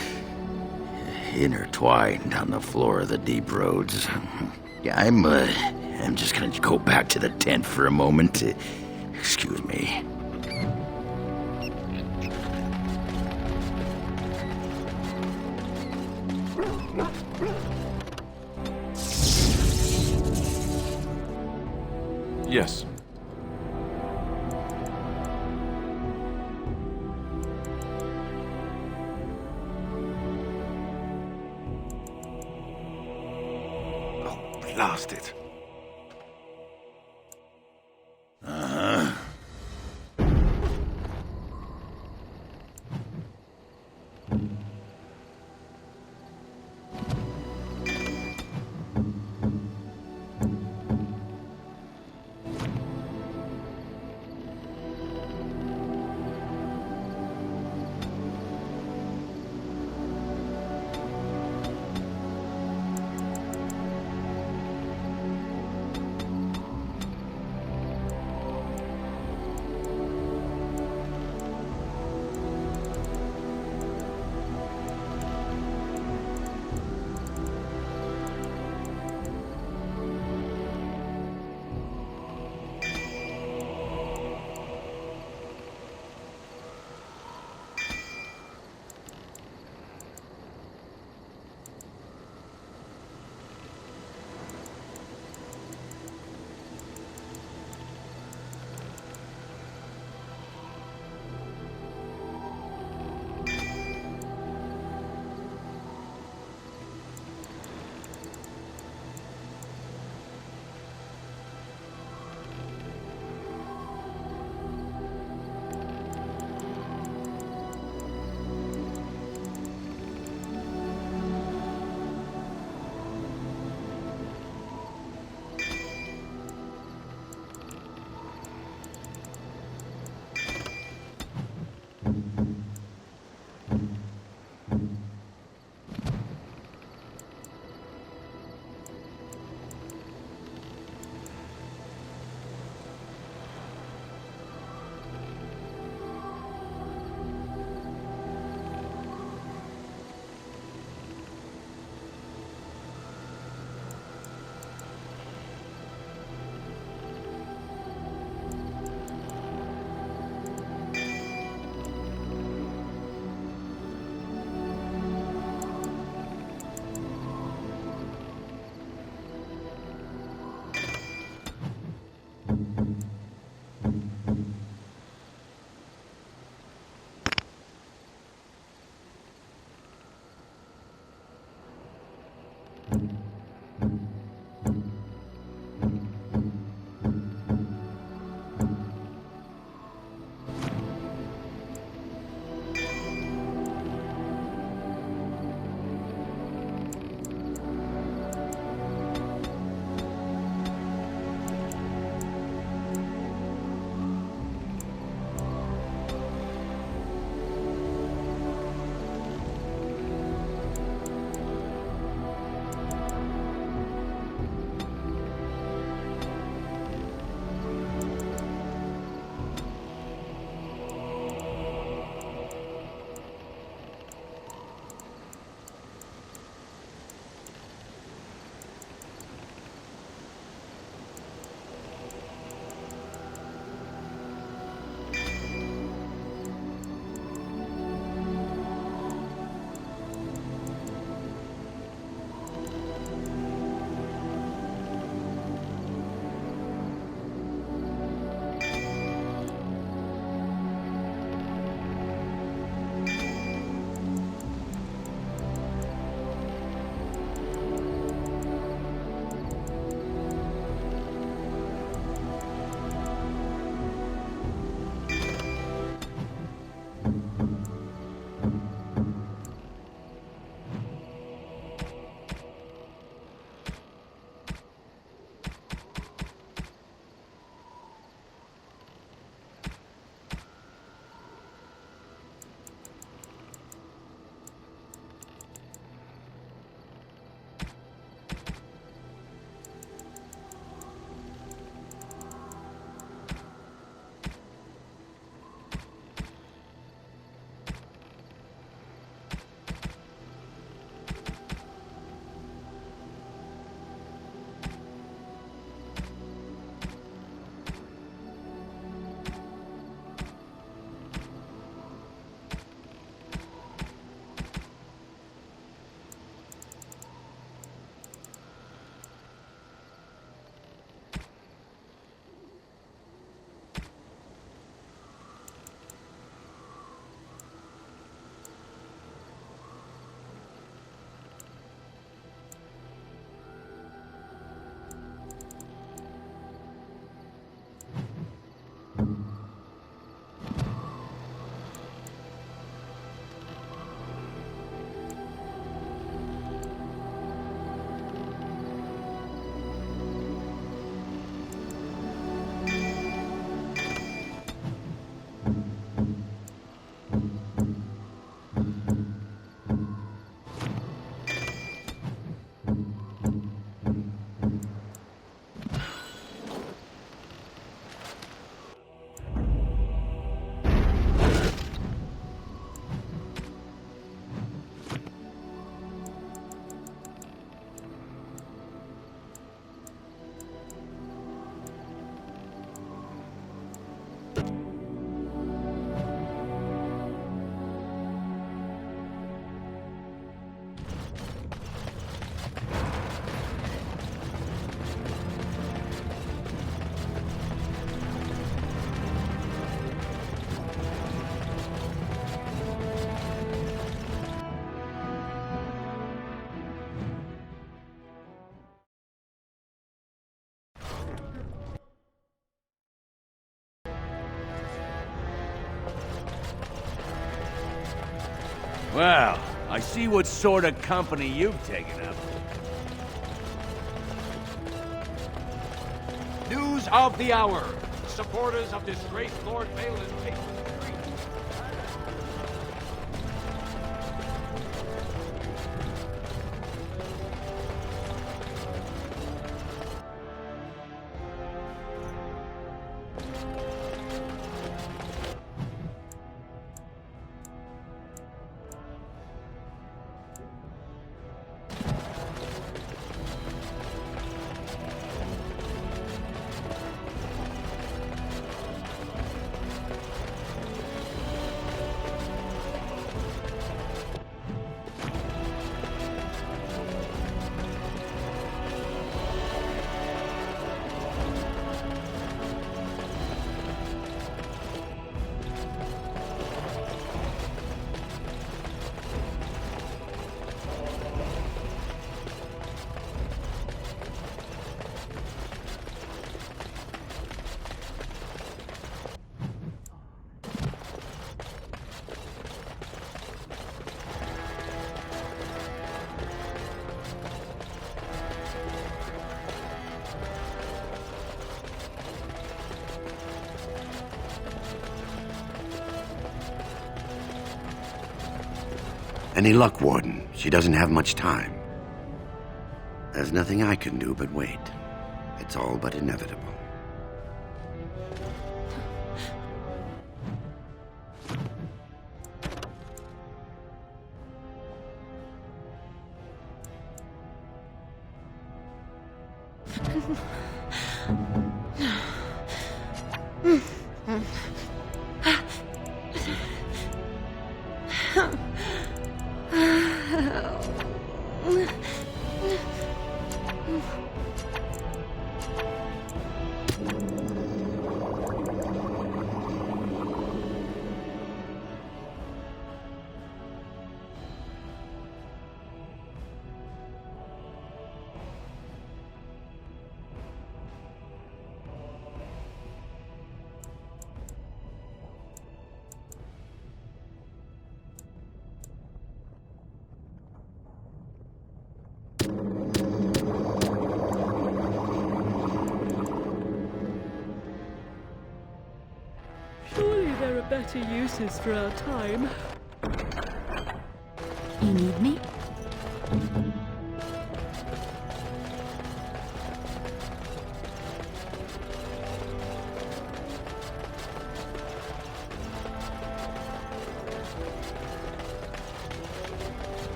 intertwined on the floor of the deep roads. Yeah, I'm just gonna go back to the tent for a moment. Excuse me. Yes. Oh, blast it. Well, I see what sort of company you've taken up. News of the hour. Supporters of disgraced Lord Balin take to the streets. Any luck, Warden? She doesn't have much time. There's nothing I can do but wait. It's all but inevitable. Surely there are better uses for our time. You need me?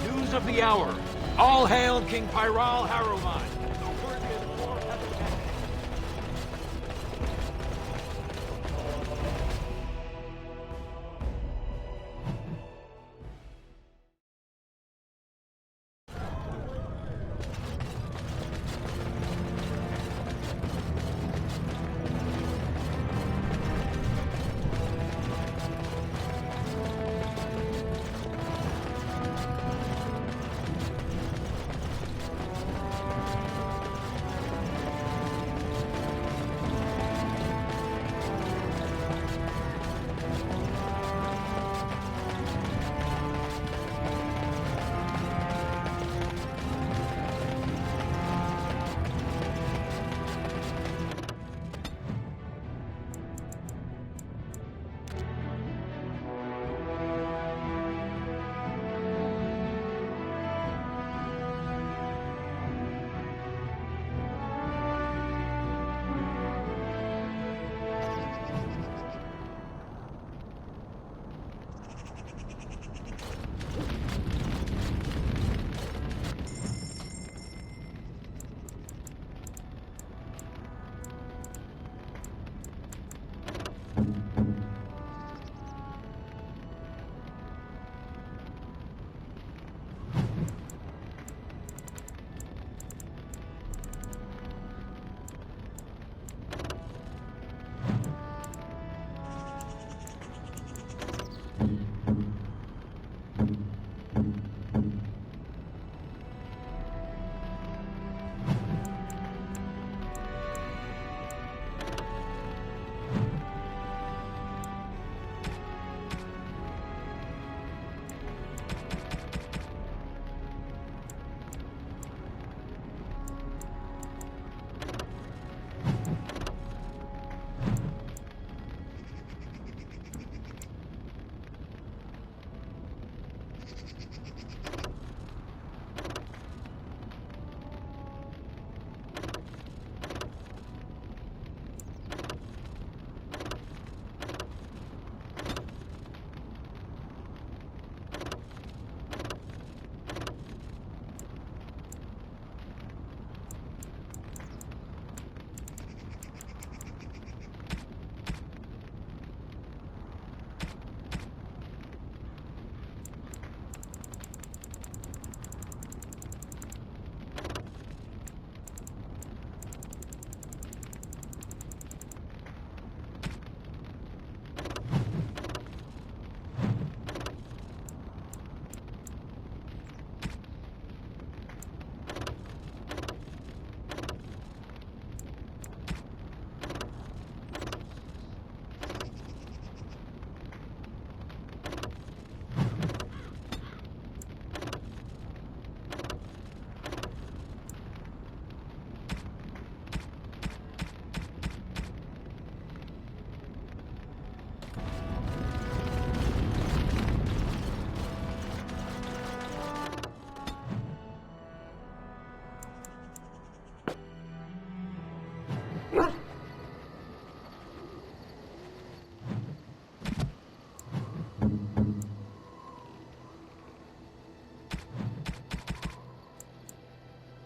News of the hour. All hail King Pyral Haruman. The worthiest lord of the land.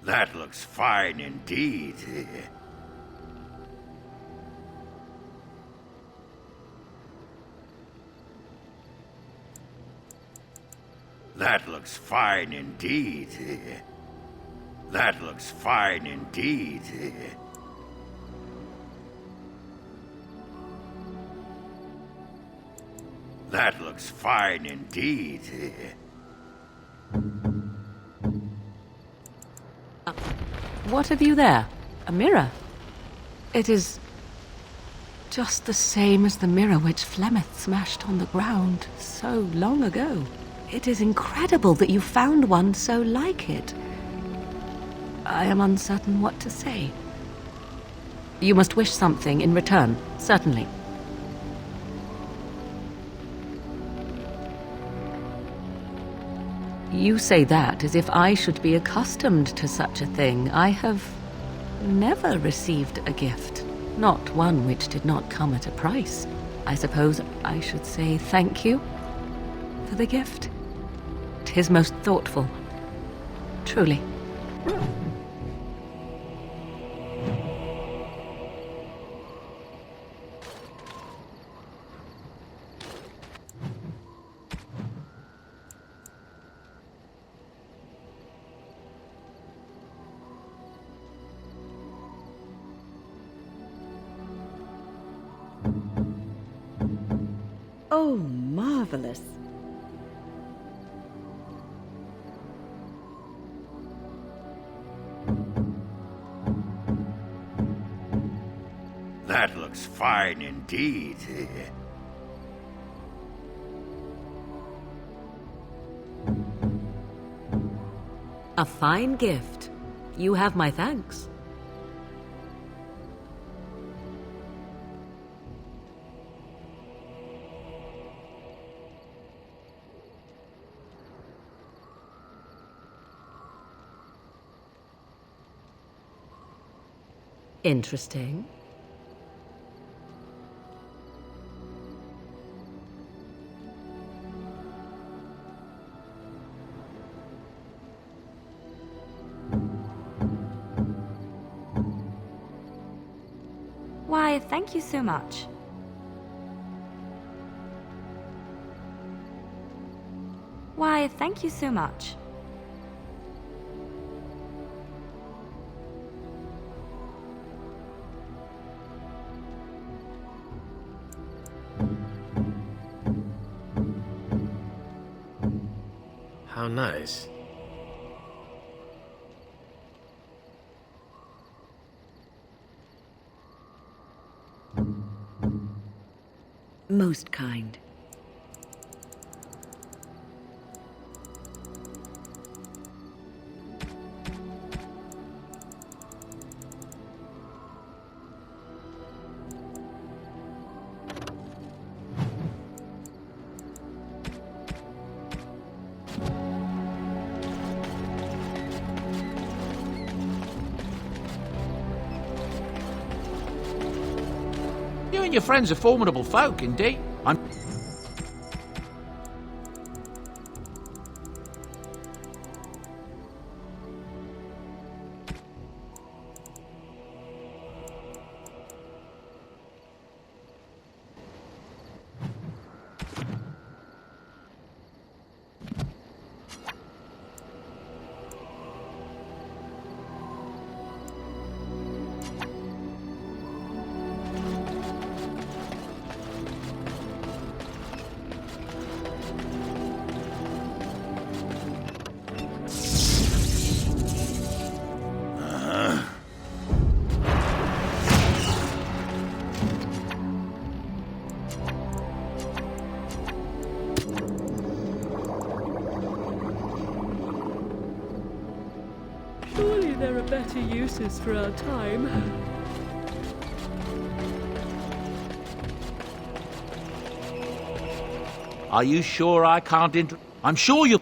That looks fine indeed. That looks fine indeed. That looks fine indeed. That looks fine indeed. What have you there? A mirror? It is just the same as the mirror which Flemeth smashed on the ground so long ago. It is incredible that you found one so like it. I am uncertain what to say. You must wish something in return, certainly. You say that as if I should be accustomed to such a thing. I have never received a gift, not one which did not come at a price. I suppose I should say thank you for the gift. 'Tis most thoughtful, truly. Oh, marvelous. That looks fine indeed. A fine gift. You have my thanks. Interesting. Why, thank you so much. Why, thank you so much. How nice. Most kind. You and your friends are formidable folk, indeed. Surely there are better uses for our time. Are you sure I can't I'm sure you...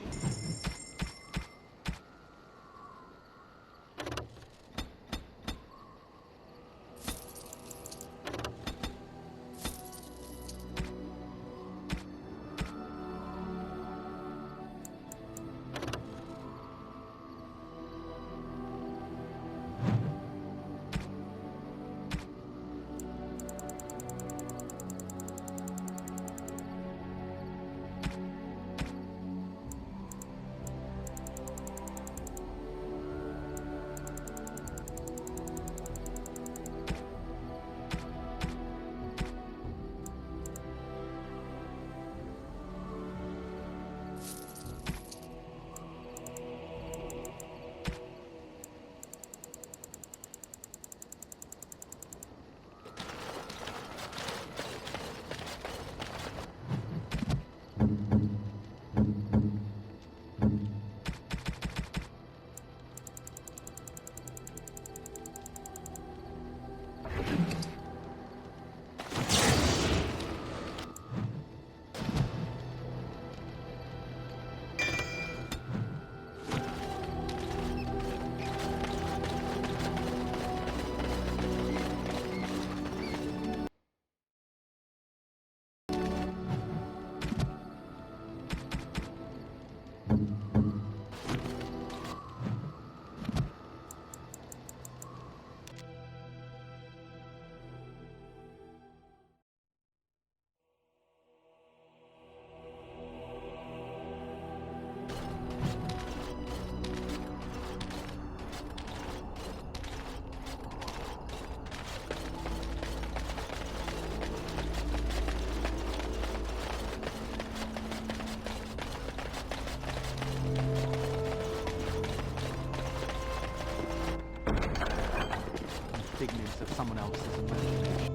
figments of someone else's imagination.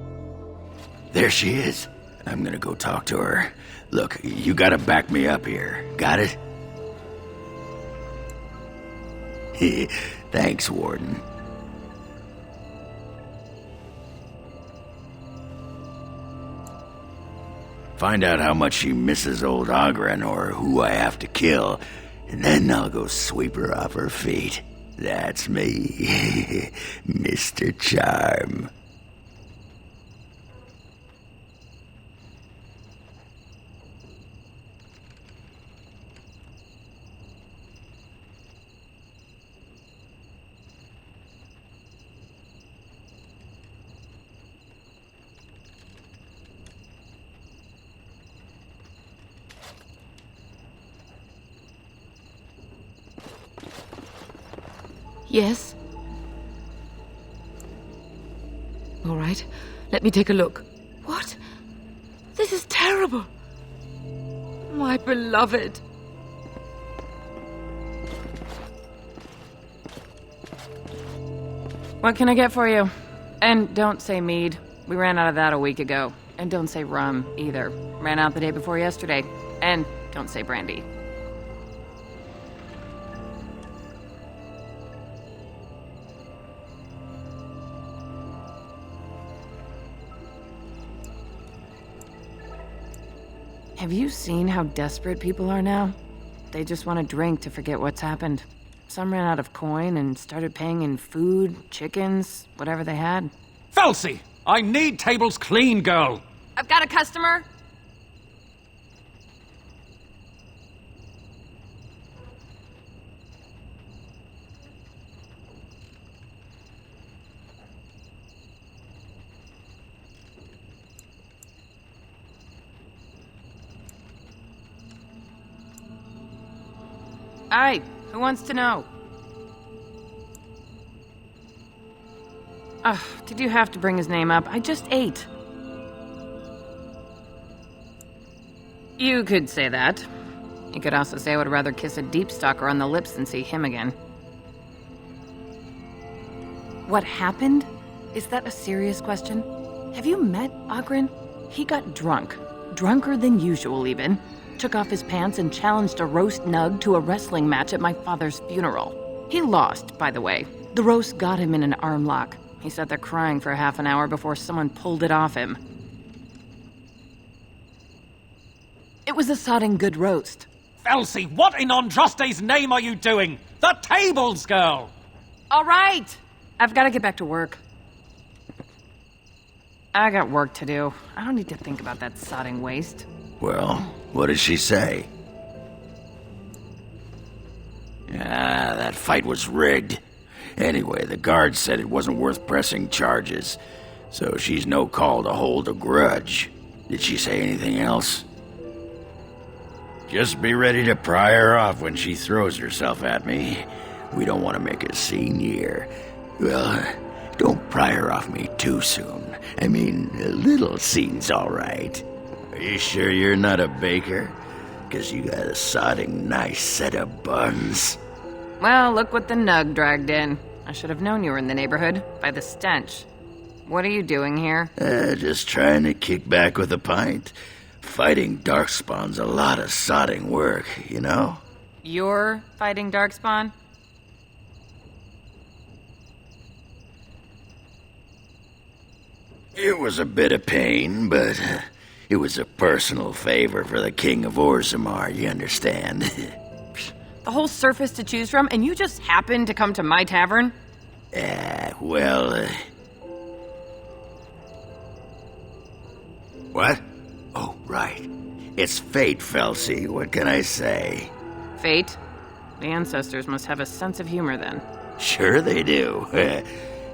There she is. I'm gonna go talk to her. Look, you gotta back me up here. Got it? Thanks, Warden. Find out how much she misses old Ogren or who I have to kill, and then I'll go sweep her off her feet. That's me, Mr. Charm. Yes? All right, let me take a look. What? This is terrible. My beloved. What can I get for you? And don't say mead. We ran out of that a week ago. And don't say rum, either. Ran out the day before yesterday. And don't say brandy. Have you seen how desperate people are now? They just want to drink to forget what's happened. Some ran out of coin and started paying in food, chickens, whatever they had. Felsi! I need tables clean, girl! I've got a customer. Aye, who wants to know? Did you have to bring his name up? I just ate. You could say that. You could also say I would rather kiss a deep stalker on the lips than see him again. What happened? Is that a serious question? Have you met Ogren? He got drunk. Drunker than usual, even. Took off his pants and challenged a roast nug to a wrestling match at my father's funeral. He lost, by the way. The roast got him in an arm lock. He sat there crying for half an hour before someone pulled it off him. It was a sodding good roast. Felsi, what in Andraste's name are you doing? The tables, girl! All right! I've got to get back to work. I got work to do. I don't need to think about that sodding waste. Well, what did she say? That fight was rigged. Anyway, the guard said it wasn't worth pressing charges, so she's no call to hold a grudge. Did she say anything else? Just be ready to pry her off when she throws herself at me. We don't want to make a scene here. Well, don't pry her off me too soon. I mean, a little scene's all right. Are you sure you're not a baker? 'Cause you got a sodding nice set of buns. Well, look what the nug dragged in. I should have known you were in the neighborhood, by the stench. What are you doing here? Just trying to kick back with a pint. Fighting Darkspawn's a lot of sodding work, you know? You're fighting Darkspawn? It was a bit of pain, but it was a personal favor for the King of Orzammar, you understand? The whole surface to choose from, and you just happened to come to my tavern? What? Oh, right. It's fate, Felsi. What can I say? Fate? The ancestors must have a sense of humor, then. Sure they do.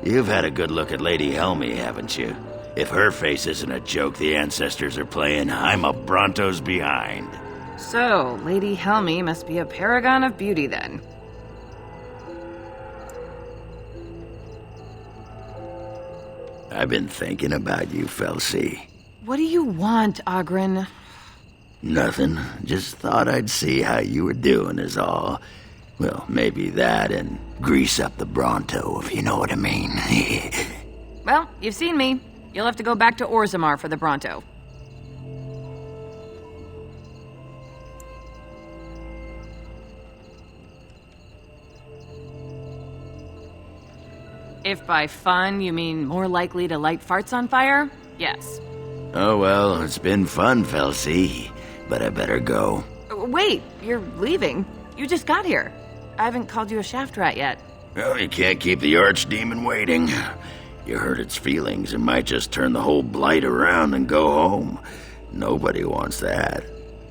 You've had a good look at Lady Helmi, haven't you? If her face isn't a joke the ancestors are playing, I'm a Bronto's behind. So, Lady Helmi must be a paragon of beauty, then. I've been thinking about you, Felsi. What do you want, Ogren? Nothing. Just thought I'd see how you were doing is all. Well, maybe that and grease up the Bronto, if you know what I mean. Well, you've seen me. You'll have to go back to Orzammar for the Bronto. If by fun you mean more likely to light farts on fire, yes. Oh well, it's been fun, Felsi. But I better go. Wait, you're leaving? You just got here. I haven't called you a shaft rat yet. Well, you can't keep the archdemon waiting. You hurt its feelings and might just turn the whole blight around and go home. Nobody wants that.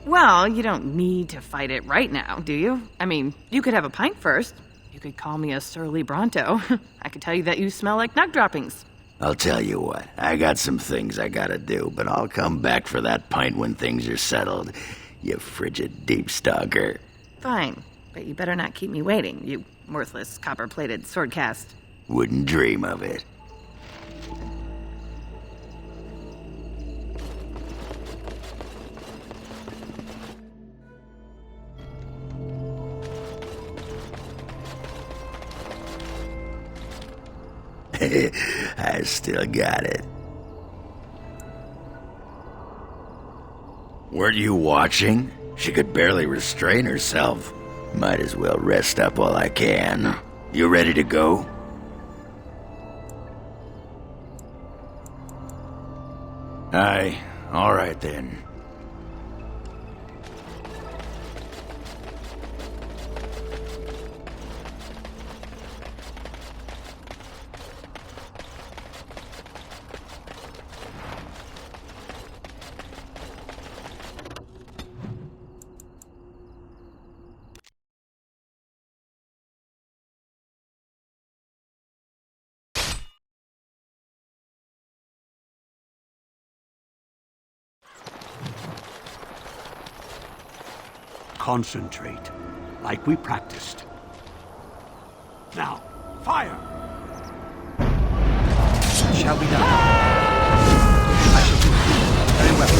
Well, you don't need to fight it right now, do you? I mean, you could have a pint first. You could call me a surly Bronto. I could tell you that you smell like nug droppings. I'll tell you what, I got some things I gotta do, but I'll come back for that pint when things are settled, you frigid deep stalker. Fine, but you better not keep me waiting, you worthless copper-plated sword cast. Wouldn't dream of it. I still got it. Weren't you watching? She could barely restrain herself. Might as well rest up while I can. You ready to go? Aye, all right then. Concentrate, like we practiced. Now, fire! Shall be done. I shall do it. Very well.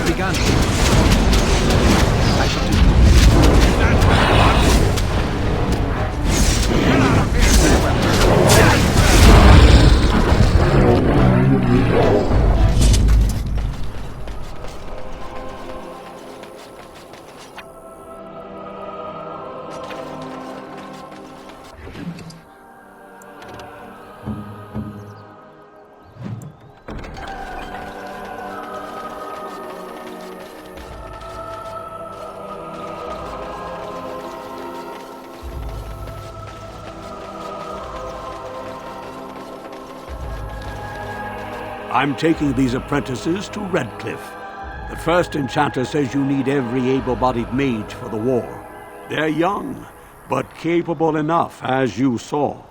Begun. I shall do it. I'm taking these apprentices to Redcliffe. The first enchanter says you need every able-bodied mage for the war. They're young, but capable enough, as you saw.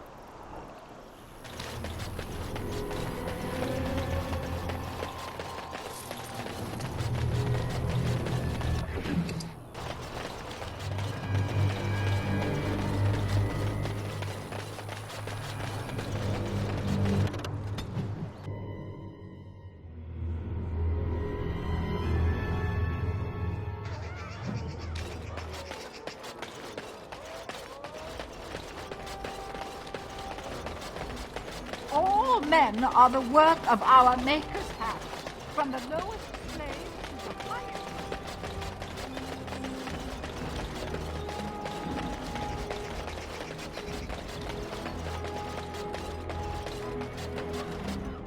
All men are the work of our Maker's hand, from the lowest slave to the highest.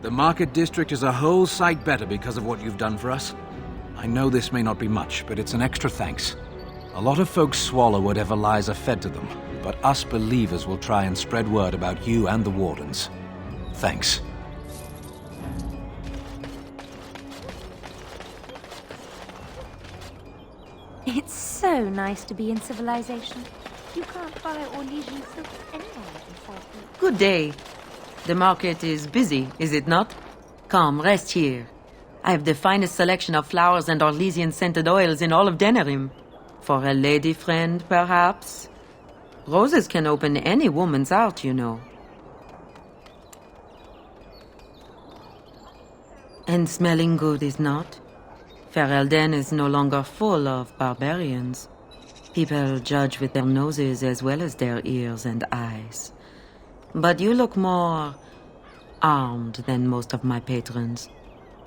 The market district is a whole sight better because of what you've done for us. I know this may not be much, but it's an extra thanks. A lot of folks swallow whatever lies are fed to them, but us believers will try and spread word about you and the Wardens. Thanks. It's so nice to be in civilization. You can't buy Orlesian silk anywhere in South. Good day. The market is busy, is it not? Come, rest here. I have the finest selection of flowers and Orlesian scented oils in all of Denerim. For a lady friend, perhaps? Roses can open any woman's heart, you know. And smelling good is not. Ferelden is no longer full of barbarians. People judge with their noses as well as their ears and eyes. But you look more armed than most of my patrons.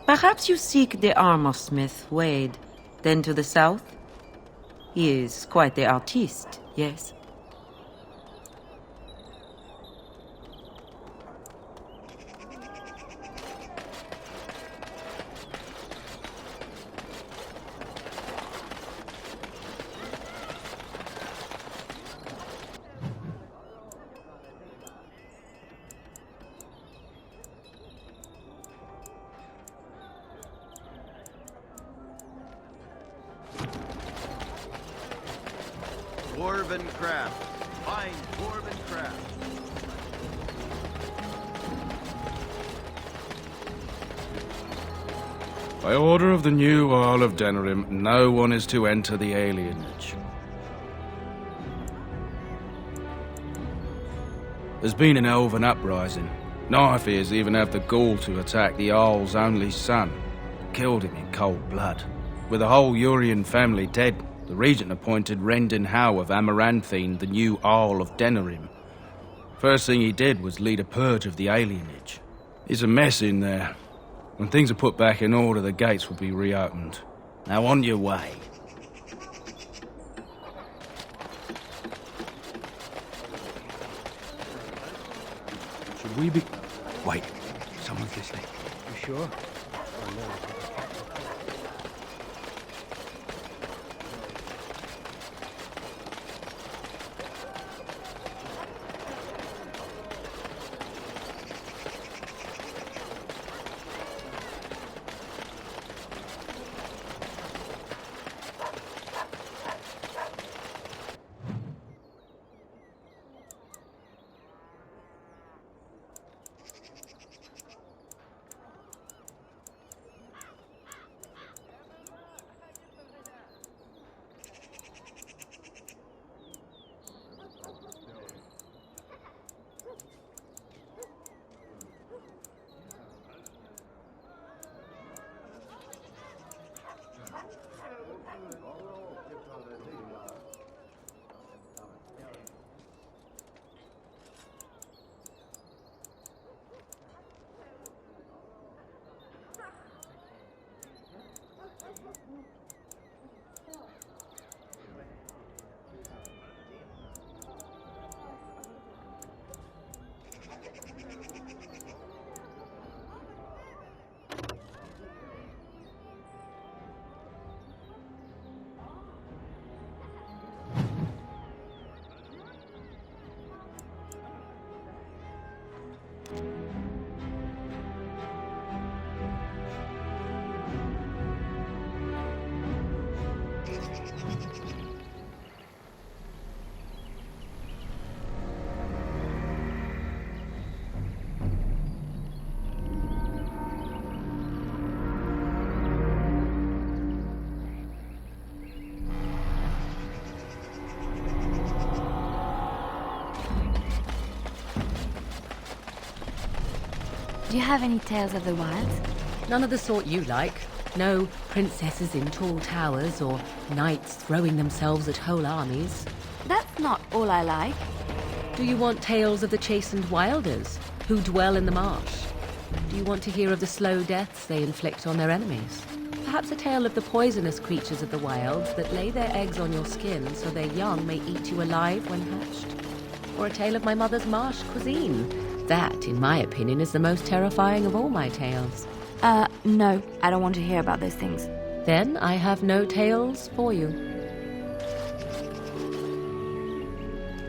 Perhaps you seek the armorsmith, Wade. Then to the south? He is quite the artiste, yes? Dwarven craft. Fine dwarven craft. By order of the new Earl of Denerim, no one is to enter the alienage. There's been an elven uprising. Nightfears even have the gall to attack the Jarl's only son. Killed him in cold blood. With the whole Urian family dead, the regent appointed Rendon Howe of Amaranthine the new Earl of Denerim. First thing he did was lead a purge of the alienage. It's a mess in there. When things are put back in order, the gates will be reopened. Now on your way. Should we be... Wait, someone's listening. You sure? Do you have any tales of the wilds? None of the sort you like. No princesses in tall towers or knights throwing themselves at whole armies. That's not all I like. Do you want tales of the chastened wilders who dwell in the marsh? Do you want to hear of the slow deaths they inflict on their enemies? Perhaps a tale of the poisonous creatures of the wilds that lay their eggs on your skin so their young may eat you alive when hatched? Or a tale of my mother's marsh cuisine? That, in my opinion, is the most terrifying of all my tales. No, I don't want to hear about those things. Then I have no tales for you.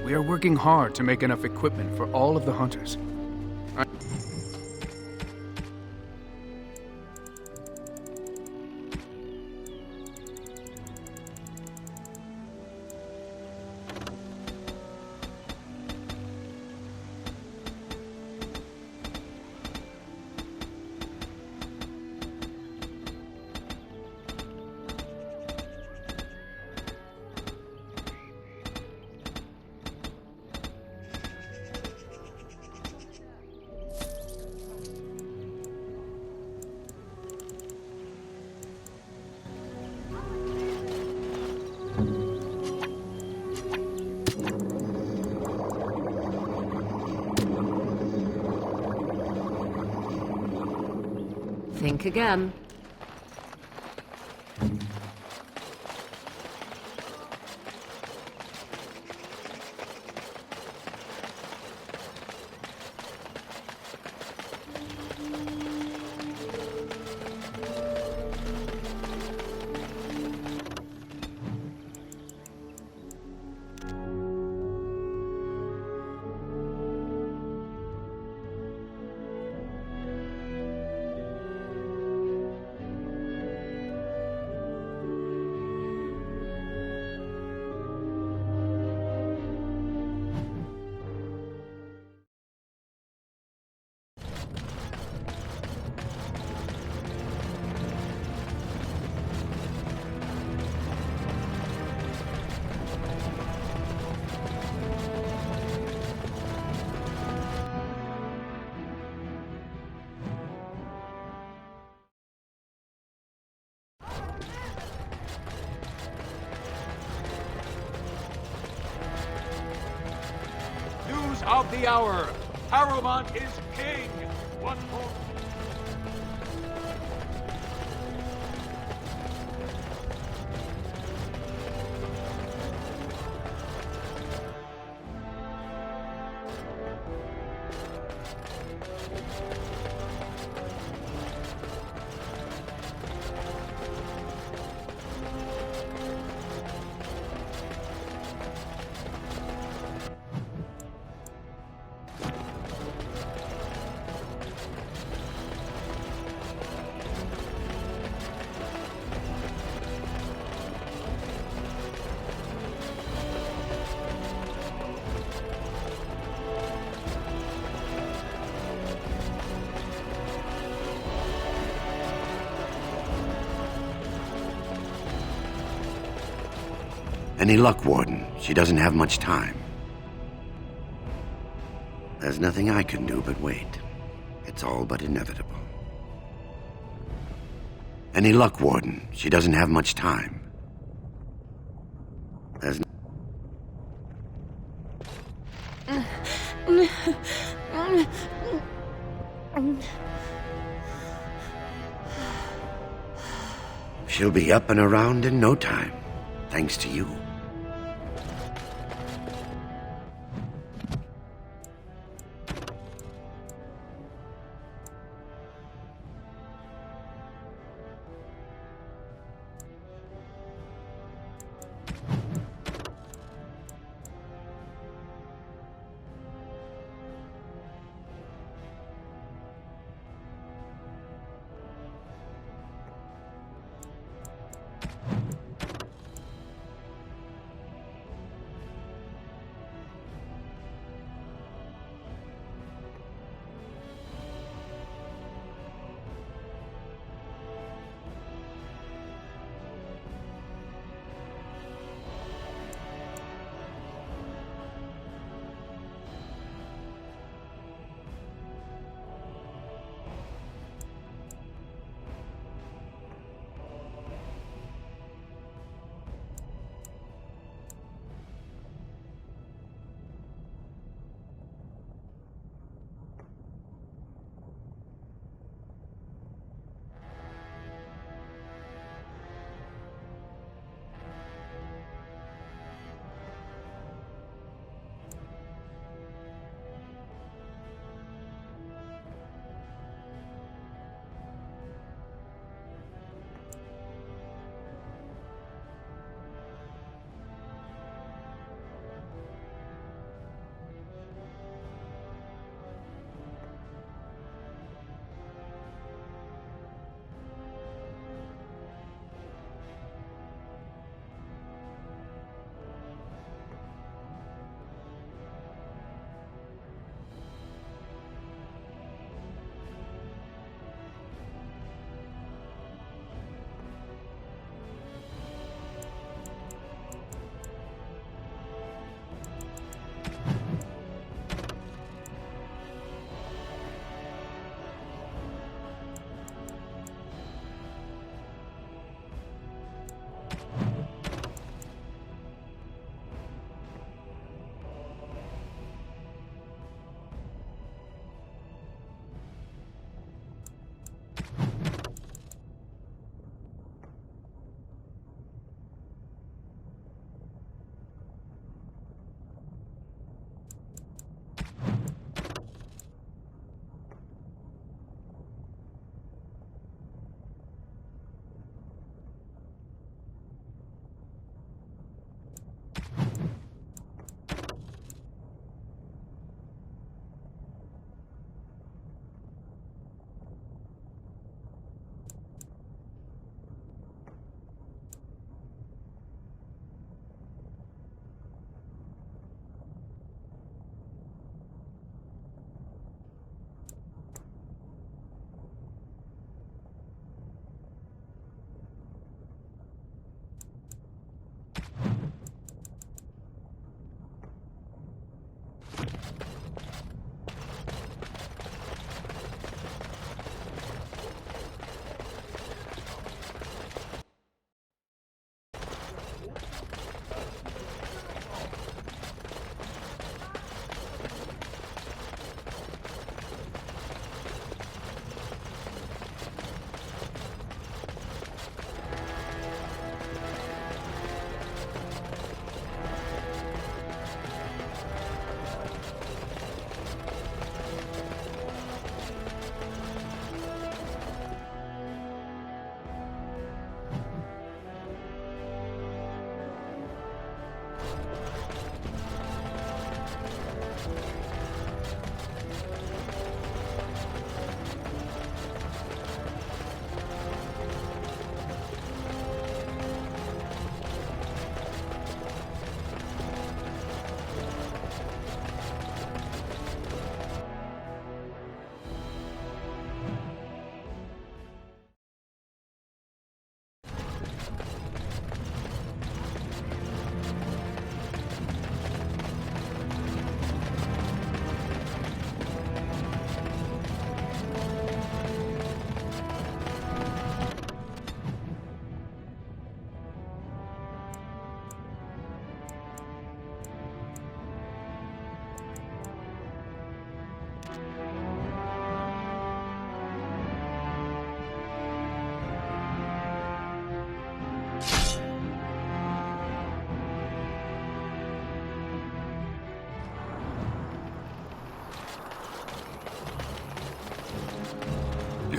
We are working hard to make enough equipment for all of the hunters. again. News of the hour. Harrowmont is king. One more. Any luck, Warden? She doesn't have much time. There's nothing I can do but wait. It's all but inevitable. Any luck, Warden? She doesn't have much time. There's She'll be up and around in no time, thanks to you.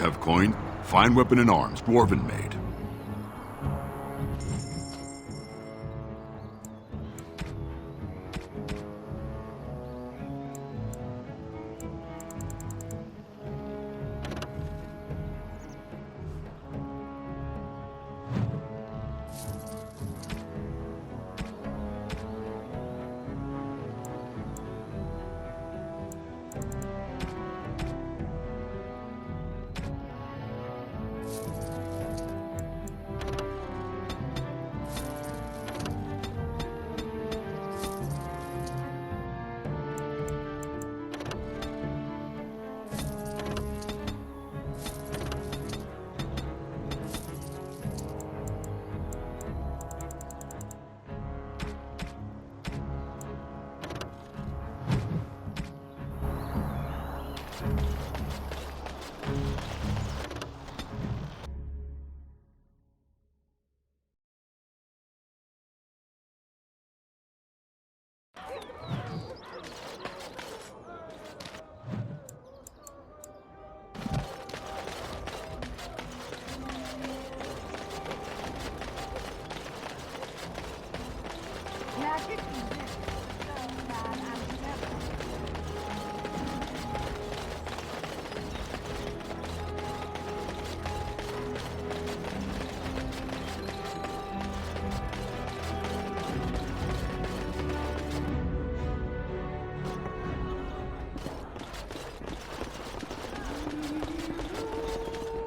have coin. Fine weapon and arms, dwarven made.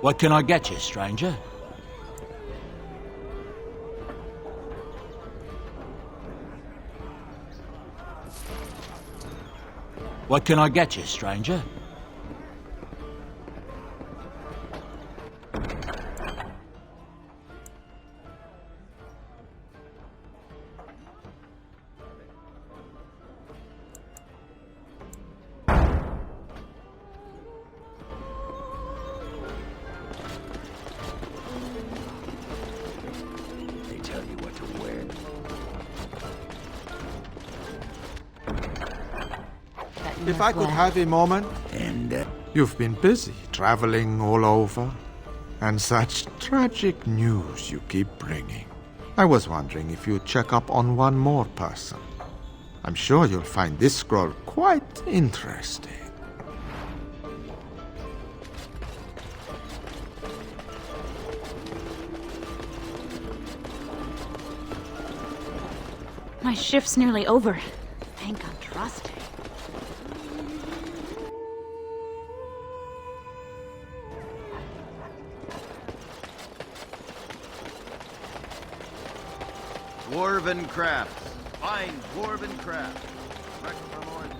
What can I get you, stranger? What can I get you, stranger? They tell you what to wear. If I could have a moment. And, You've been busy traveling all over, and such tragic news you keep bringing. I was wondering if you'd check up on one more person. I'm sure you'll find this scroll quite interesting. My shift's nearly over. Thank I'm trusting. Dwarven crafts. Fine dwarven crafts. Direct from Origin.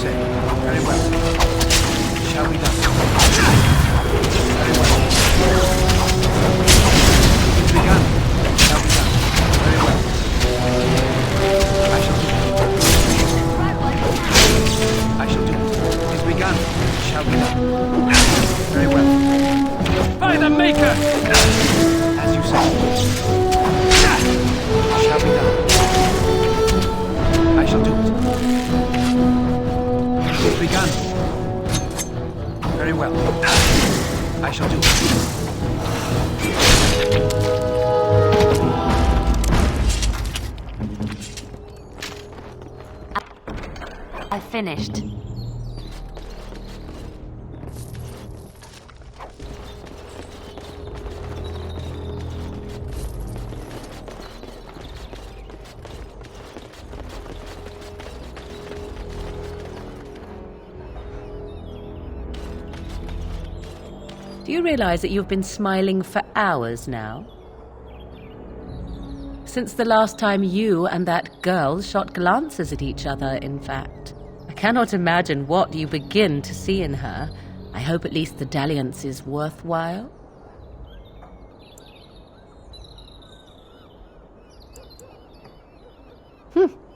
say. Very well. It shall be done. Very well. It's begun. It shall be done. Very well. I shall do it. I shall do it. It is begun. It shall be done. Very well. By the Maker! As you say. It shall be done. I shall do it. It is begun. Very well. I shall do it. I finished. Do you realize that you've been smiling for hours now? Since the last time you and that girl shot glances at each other, in fact. I cannot imagine what you begin to see in her. I hope at least the dalliance is worthwhile.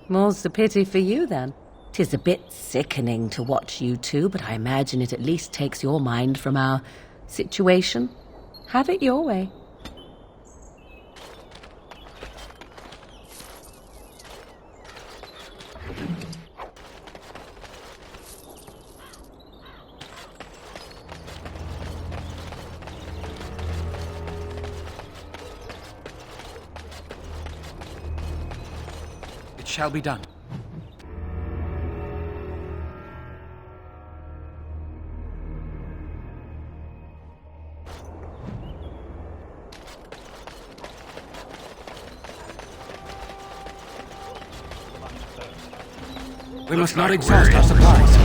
More's the pity for you, then. 'Tis a bit sickening to watch you two, but I imagine it at least takes your mind from our situation. Have it your way. It shall be done. We must not exhaust our supplies.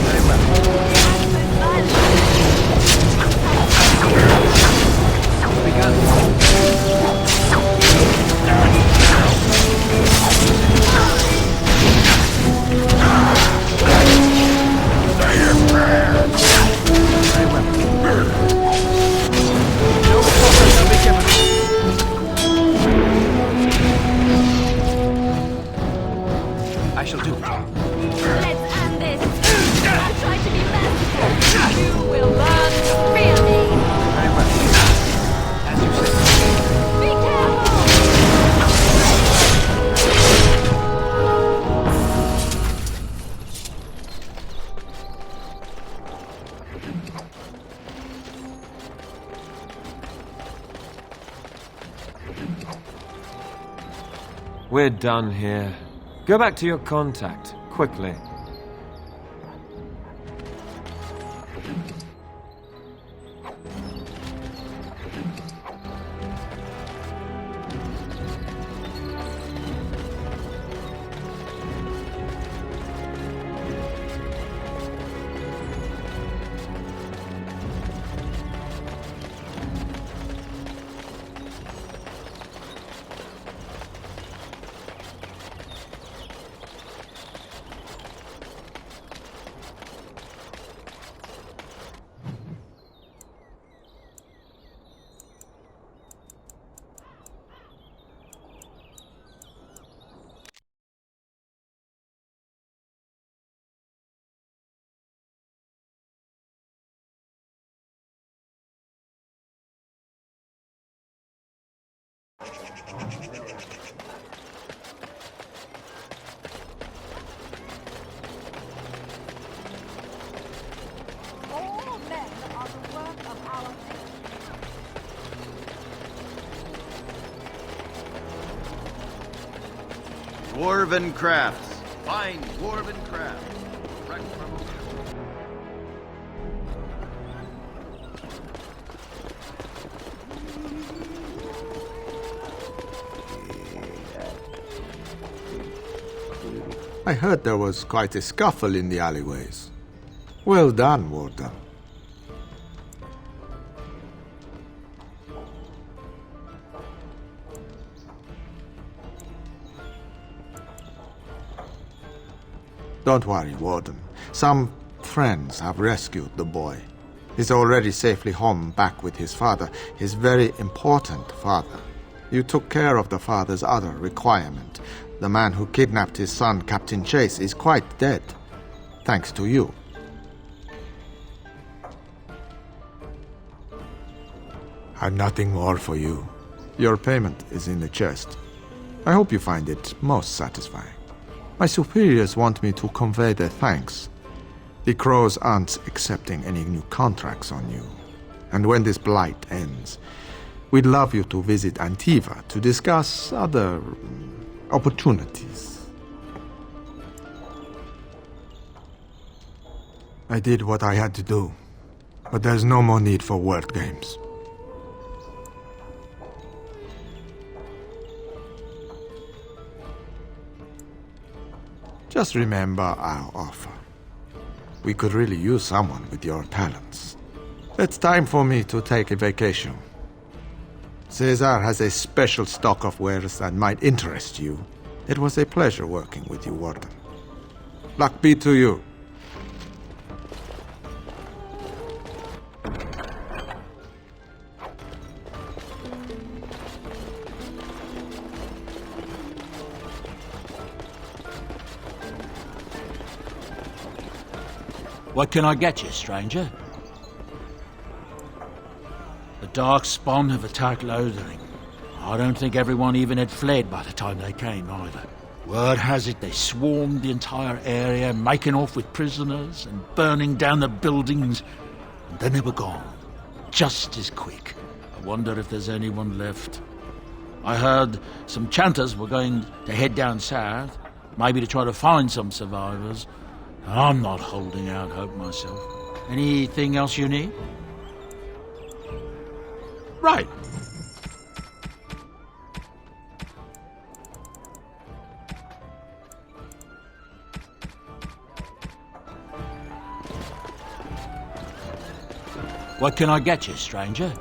Very well. Begun. Very well. No quarter shall be given. I shall do it. Let's end this. I'll try to be merciful. You will learn to fear me. Very well. As you say. Be careful. We're done here. Go back to your contact, quickly. All men are the work of our Dwarven crafts. Fine dwarven crafts. Direct from I heard there was quite a scuffle in the alleyways. Well done, Warden. Don't worry, Warden. Some friends have rescued the boy. He's already safely home back with his father, his very important father. You took care of the father's other requirement. The man who kidnapped his son, Captain Chase, is quite dead. Thanks to you. I've nothing more for you. Your payment is in the chest. I hope you find it most satisfying. My superiors want me to convey their thanks. The Crows aren't accepting any new contracts on you. And when this blight ends, we'd love you to visit Antiva to discuss other opportunities. I did what I had to do, but there's no more need for word games. Just remember our offer. We could really use someone with your talents. It's time for me to take a vacation. Caesar has a special stock of wares that might interest you. It was a pleasure working with you, Warden. Luck be to you. What can I get you, stranger? The Darkspawn have attacked Lothering. I don't think everyone even had fled by the time they came, either. Word has it they swarmed the entire area, making off with prisoners and burning down the buildings, and then they were gone. Just as quick. I wonder if there's anyone left. I heard some chanters were going to head down south, maybe to try to find some survivors. I'm not holding out hope myself. Anything else you need? Right. What can I get you, stranger?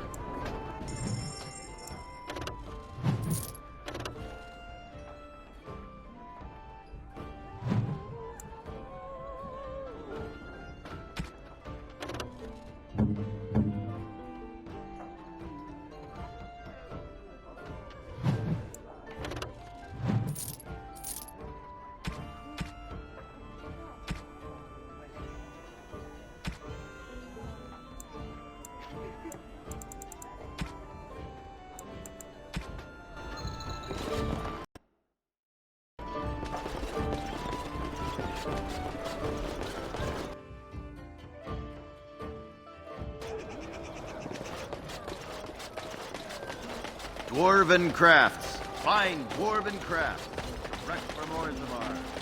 Dwarven crafts. Fine dwarven crafts. Direct from Orzammar.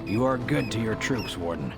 You are good to your troops, Warden.